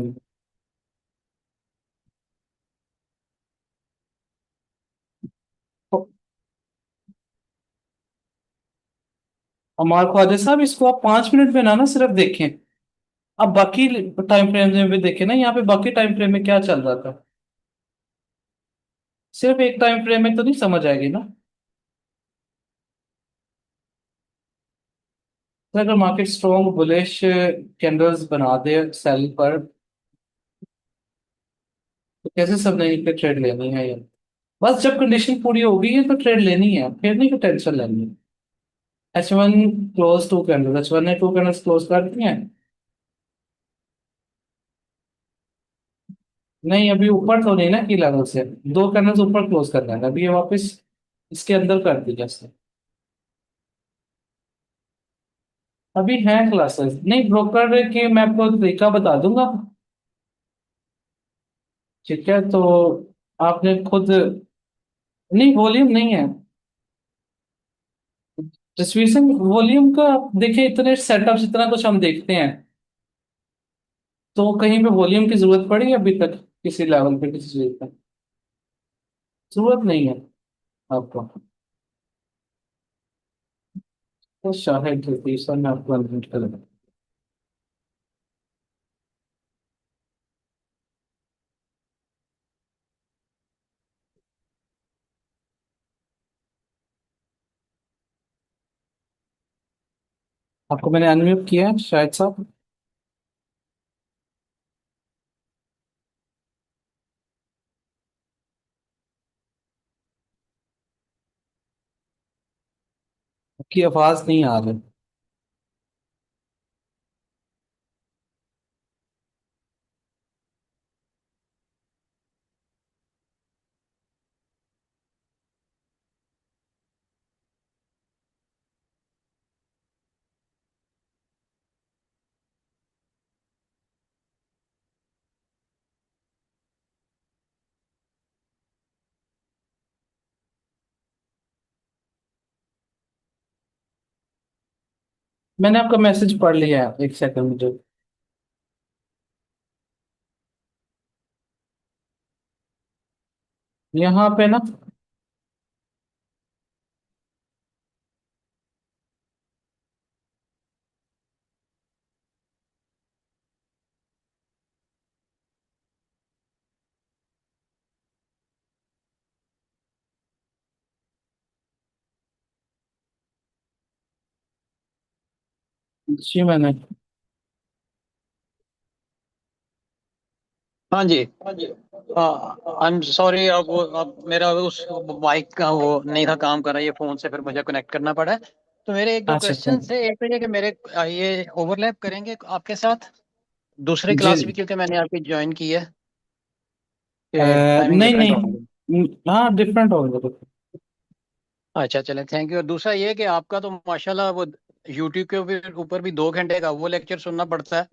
अमार ख्वाजा साहब, इसको आप 5 मिनट में ना सिर्फ देखें। अब बाकी टाइम फ्रेम में भी देखें ना, यहाँ पे बाकी टाइम फ्रेम में क्या चल रहा था। सिर्फ एक टाइम फ्रेम में तो नहीं समझ आएगी ना। तो अगर मार्केट स्ट्रॉन्ग बुलिश कैंडल्स बना दे सेल पर, तो कैसे सब नहीं पे ट्रेड लेनी है यार। बस जब कंडीशन पूरी हो गई है तो ट्रेड लेनी है, फिर नहीं कोई टेंशन लेनी है। H1 क्लोज 2 कैंडल, H1 ने 2 कैंडल्स क्लोज कर दी हैं। नहीं, अभी ऊपर तो नहीं ना की लेवल से। 2 कैंडल्स ऊपर क्लोज करना है, अभी ये वापस इसके अंदर कर दी जैसे। अभी हैं क्लासेस, नहीं ब्रोकर की मैं आपको तरीका बता दूंगा। ठीक है, तो आपने खुद, नहीं वॉल्यूम नहीं है। डिस्ट्रीब्यूशन वॉल्यूम का आप देखिए, इतने सेटअप्स इतना कुछ हम देखते हैं, तो कहीं पे वॉल्यूम की जरूरत पड़ी अभी तक किसी लेवल पे किसी चीज पे? जरूरत नहीं है आपको। तो शायद तीसरा मैं आपको अनम्यूट कर दूं। आपको मैंने अनम्यूट किया है शायद साहब। आपकी आवाज नहीं आ रही। मैंने आपका मैसेज पढ़ लिया है, एक सेकंड मुझे। यहाँ पे ना, जी मैंने, हाँ जी। आई एम सॉरी, अब मेरा उस माइक का वो नहीं था काम कर रहा, ये फोन से फिर मुझे कनेक्ट करना पड़ा है। तो मेरे एक दो अच्छा अच्छा। क्वेश्चन थे। एक तो ये कि मेरे ये ओवरलैप करेंगे आपके साथ दूसरे जी क्लास जी। भी, क्योंकि मैंने आपकी ज्वाइन की है, कि टाइमिंग नहीं डिफरेंट होगी। नहीं, हाँ डिफरेंट होगा तो। अच्छा चलें, थैंक यू। और दूसरा ये कि आपका तो माशाल्लाह वो यूट्यूब के ऊपर भी 2 घंटे का वो लेक्चर सुनना पड़ता है,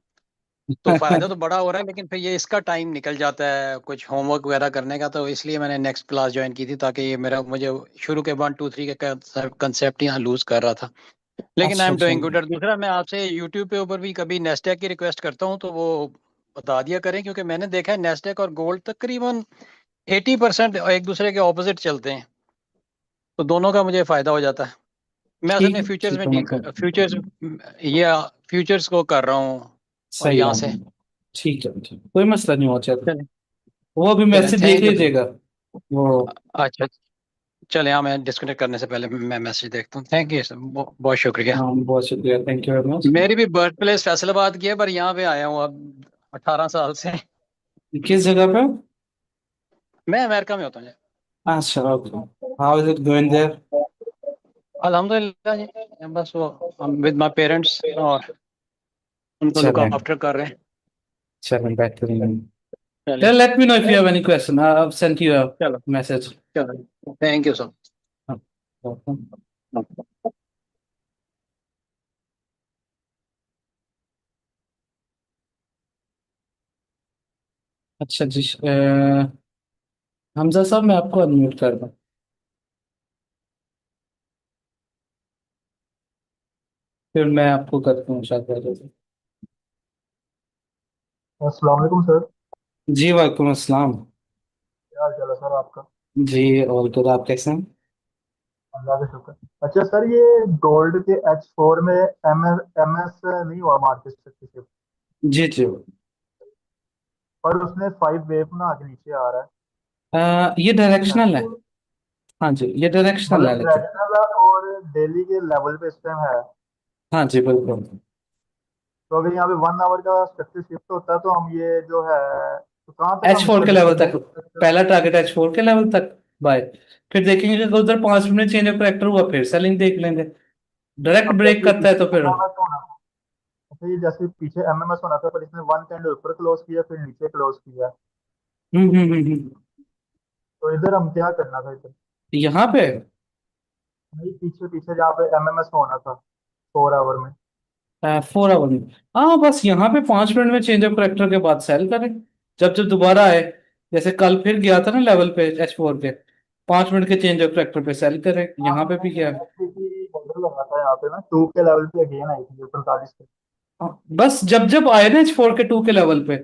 तो फायदा तो बड़ा हो रहा है, लेकिन फिर ये इसका टाइम निकल जाता है कुछ होमवर्क वगैरह करने का, तो इसलिए मैंने नेक्स्ट क्लास ज्वाइन की थी, ताकि ये मेरा मुझे शुरू के 1 2 3 के कंसेप्ट यहाँ लूज कर रहा था। लेकिन आई अच्छा एम अच्छा। Doing good. और दूसरा, मैं आपसे यूट्यूब पे ऊपर भी कभी नेस्डेक की रिक्वेस्ट करता हूँ, तो वो बता दिया करें, क्योंकि मैंने देखा है नेस्डेक और गोल्ड तकरीबन 80% एक दूसरे के ऑपोजिट चलते हैं, तो दोनों का मुझे फायदा हो जाता है। मैं असल में फ्यूचर्स ठीक में है, डील मतलब फ्यूचर्स, ये फ्यूचर्स को कर रहा हूँ, और सही यहाँ बात से। है। ठीक है ठीक है, कोई मसला नहीं हो, चलो। चलें। वो अभी चलें, मैसेज देख थैंक यू सर। लीजिएगा वो। अच्छा, चलें, हाँ, मैं डिस्कनेक्ट करने से पहले मैं मैसेज देखता हूँ। थैंक यू सर, बहुत शुक्रिया। हाँ, बहुत शुक्रिया, थैंक यू वेरी मच। मेरी भी बर्थ प्लेस फैसलाबाद की है, पर यहाँ पे आया हूँ अब 18 साल से। किस जगह पे? मैं अमेरिका में होता हूँ जी। अच्छा, okay. How is it going there? अल्हम्दुलिल्लाह जी, बस वो विद माय पेरेंट्स, और उनको लुक चलें, आफ्टर कर रहे हैं। चलें, बेहतरीन। चलिए। Then let me know if you have any question. I've sent you a चलो। message. चलो, थैंक यू सर। हाँ, welcome. अच्छा जी, हमजा साहब, मैं आपको अनम्यूट कर दूं? फिर मैं आपको करता हूँ शायद। अस्सलाम वालेकुम सर। जी, वालेकुम अस्सलाम। क्या हाल चाल है सर आपका? जी, और तो आप कैसे हैं? अल्लाह का शुक्र। अच्छा सर, ये गोल्ड के H4 में एम एस नहीं हुआ मार्केट से शिफ्ट, जी जी। और उसने 5 वेव में आके नीचे आ रहा है। ये है डायरेक्शनल है। तो हाँ जी, ये डायरेक्शनल है मतलब लेकिन। डायरेक्शनल है और डेली के लेवल पे इस टाइम है। हाँ जी, बिल्कुल। तो अगर यहाँ पे 1 आवर का स्ट्रक्चर शिफ्ट होता है तो हम ये जो है, तो कहाँ तक एच हम फोर इसको के लेवल तक। डिस्ट्रीब्यूट। पहला टारगेट H4 के लेवल तक। बाय। फिर देखेंगे कि अगर उधर 5 मिनट चेंज ऑफ करेक्टर हुआ, फिर सेलिंग देख लेंगे। डायरेक्ट अब ब्रेक जैसे करता है पीछे तो फिर। एमएमएस होना था, अच्छा ये जैसे पीछे एमएमएस होना था पर इसने वन कैंडल ऊपर क्लोज किया फिर नीचे क्लोज किया। हम्म। तो इधर हम क्या करना था इधर? यहाँ पे नहीं, पीछे पीछे जहाँ पे एमएमएस होना था 4 आवर में। 4 आवर में। हाँ, बस यहाँ पे 5 मिनट में चेंज ऑफ करेक्टर के बाद सेल करें। जब जब दोबारा आए। जैसे कल फिर गया था ना लेवल पे H4 के। 5 मिनट के चेंज ऑफ करेक्टर पे सेल करें, हाँ, यहाँ पे भी मैंने किया। एसपीसी बंडल लगा था यहाँ पे ना 2 के लेवल पे अगेन आई थी 45 पे। हाँ, बस जब जब आए ना H4 के 2 के लेवल पे।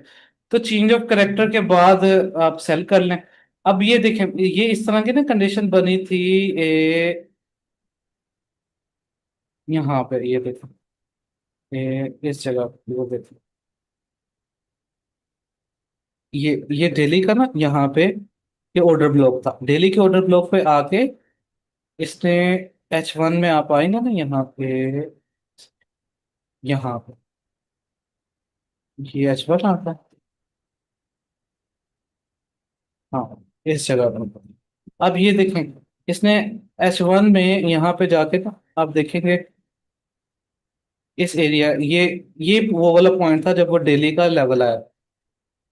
तो चेंज ऑफ करेक्टर के बाद आप सेल कर लें। अब ये देखें, ये इस तरह की ना कंडीशन बनी थी। यहाँ पे ये देखें। इस जगह पे वो देखें। ये दिल्ली का ना यहाँ पे। ये ऑर्डर ब्लॉक था, दिल्ली के ऑर्डर ब्लॉक पे आके। इसने H1 में आप आएंगे ना यहाँ पे। यहाँ पे ये H1 आता है। हाँ, इस जगह पर। अब ये देखें। इसने H1 में यहाँ पे जाके ना। आप देखेंगे। इस एरिया ये वो वाला पॉइंट था जब वो दिल्ली का लेवल आया।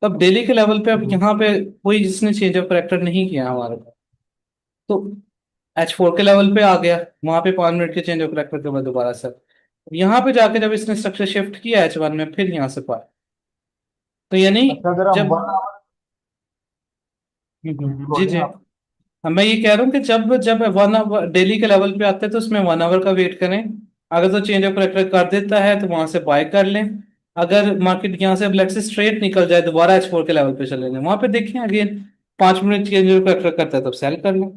तब दिल्ली के लेवल पे अब जी। यहाँ पे। कोई जिसने चेंज ऑफ करेक्टर नहीं किया हमारे पास। तो H4 के लेवल पे आ गया। वहां पे 5 मिनट के चेंज ऑफ करेक्टर के बाद दोबारा से। यहाँ पे जाके जब इसने स्ट्रक्चर शिफ्ट किया H1 में, फिर यहाँ से पाया। तो यानी। अच्छा अगर हम जब 1 आवर। जी जी जी बोलिए जी। आप। मैं ये कह रहा हूँ कि जब जब 1 आवर डेली के लेवल पे आते हैं तो उसमें 1 आवर का वेट करें। अगर तो चेंज ऑफ करेक्टर कर देता है तो वहां से बाय कर लें। अगर मार्केट यहाँ से अब लेट्स से स्ट्रेट निकल जाए, दोबारा H4 के लेवल पे चले जाए, वहां पे देखें again. 5 minute change of character करता है तब सेल कर लें।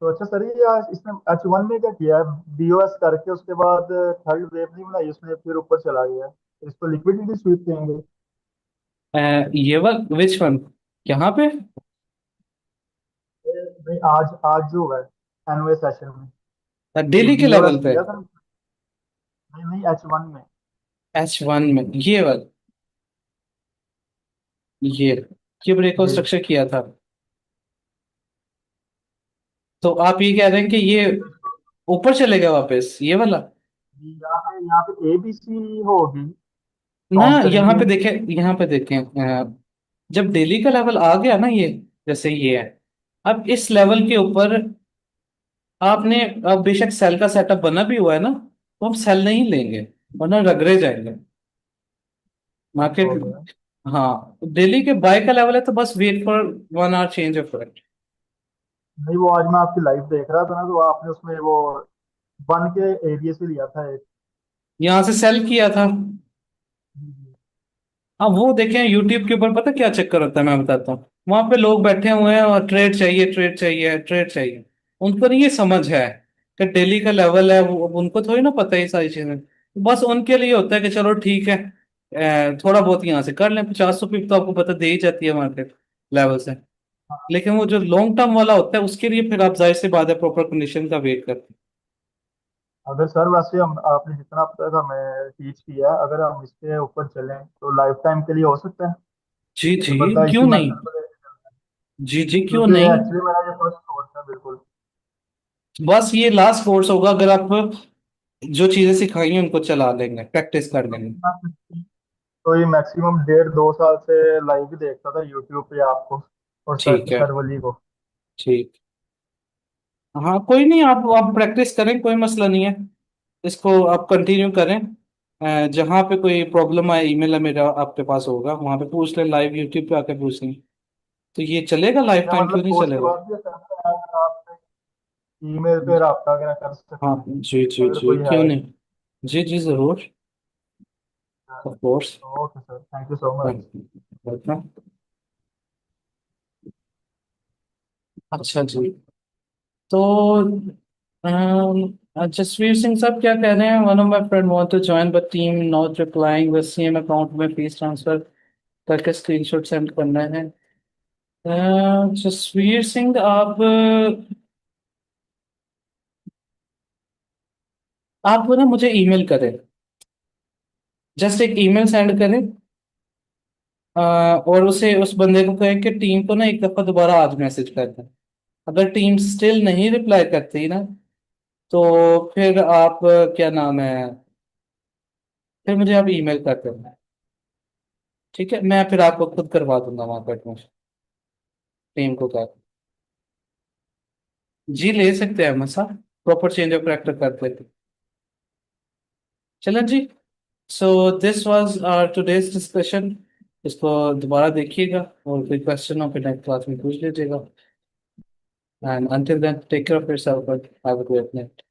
तो अच्छा सर, ये आज इसने H1 में क्या किया है, बीओएस करके उसके बाद थर्ड वेव नहीं बनाई उसने फिर ऊपर चला गया, तो इसको लिक्विडिटी स्वीप कहेंगे? ये वाला विच वन? यहाँ पे। नहीं, आज आज जो हुआ है एनुअल सेशन में, ये डेली के बीओएस लेवल पे। किया था। नहीं नहीं, H1 में। H1 में ये वाला। ये ये ब्रेकआउट जी स्ट्रक्चर किया था। तो आप ये कह रहे हैं कि ये ऊपर चलेगा वापस, ये वाला? जी, यहाँ पे एबीसी होगी ना, काउंट यहाँ करेंगे। पे देखें, यहाँ पे देखें। जब डेली का लेवल आ गया ना ये। जैसे ये है। अब इस लेवल के ऊपर। आपने। अब बेशक सेल का सेटअप बना भी हुआ है ना। तो हम सेल नहीं लेंगे। वरना रगड़े जाएंगे। मार्केट। हो गया। हाँ, डेली के बाय का लेवल है तो बस wait for 1 hour change of rate. नहीं, वो आज मैं आपकी लाइव देख रहा था ना, तो आपने उसमें वो वन के एरिया से लिया था एक। यहाँ से सेल किया था। जी जी। हाँ, वो देखें यूट्यूब के ऊपर पता क्या चक्कर होता है, मैं बताता हूँ। वहां पे लोग बैठे हुए हैं और ट्रेड चाहिए, ट्रेड चाहिए, ट्रेड चाहिए। उनको नहीं ये समझ है। कि डेली का लेवल है, वो अब उनको थोड़ी ना पता है ये सारी चीजें। बस उनके लिए होता है कि चलो ठीक है। थोड़ा बहुत यहाँ से कर लें, 50 रुपये तो आपको पता दे ही जाती है मार्केट। लेवल से। लेकिन वो जो लॉन्ग टर्म वाला होता है उसके लिए फिर आप जाहिर सी बात है प्रॉपर कंडीशन का वेट करते अगर सर वैसे हम आपने जितना अब तक हमें टीच किया है, अगर हम इसके ऊपर चलें तो लाइफ टाइम के लिए हो सकता है। जी तो जी, बंदा क्यों इसी नहीं। मेथड को लेके चलता है, जी जी, क्यों क्योंकि नहीं। एक्चुअली मेरा ये फर्स्ट कोर्स है बिल्कुल। बस ये लास्ट कोर्स होगा, अगर आप जो चीजें सिखाई हैं उनको चला लेंगे, प्रैक्टिस कर लेंगे। तो ये मैक्सिमम 1.5-2 साल से लाइव ही देखता था यूट्यूब पे आपको और ठीक है। सरवली को। ठीक। हाँ कोई नहीं, आप प्रैक्टिस करें, कोई मसला नहीं है। इसको आप कंटिन्यू करें। जहाँ पे कोई प्रॉब्लम आए, ईमेल है मेरा आपके पास होगा, वहाँ पे पूछ लें, लाइव यूट्यूब पे आके पूछ लें। तो ये चलेगा लाइफ या टाइम, मतलब क्यों नहीं कोर्स के चलेगा। बाद भी अगर आप ईमेल पे रब्ता वगैरह कर सकते हाँ हैं जी जी अगर जी, कोई है। क्यों नहीं। जी जी, जरूर। Of course. Okay sir, thank you so much. Welcome. अच्छा जी। तो जसवीर सिंह साहब क्या कह रहे हैं, one of my friend want to join but team not replying, the same account में फीस ट्रांसफर करके स्क्रीनशॉट सेंड करना है। जसवीर सिंह, आप ना मुझे ईमेल करें, जस्ट एक ईमेल सेंड करें। और उसे, उस बंदे को कहें कि टीम को ना एक दफा दोबारा आज मैसेज कर दें। अगर टीम स्टिल नहीं रिप्लाई करती ना, तो फिर आप क्या नाम है, फिर मुझे आप ईमेल कर देना। ठीक है, मैं फिर आपको खुद करवा दूंगा वहां पर एडमिशन, टीम को कह। जी ले सकते हैं मसा, प्रॉपर चेंज ऑफ कैरेक्टर कर देते। चलें जी। So this was our today's discussion. इसको दोबारा देखिएगा, और कोई क्वेश्चन हो फिर नेक्स्ट क्लास में पूछ लीजिएगा। And until then, take care of yourself, have a great night.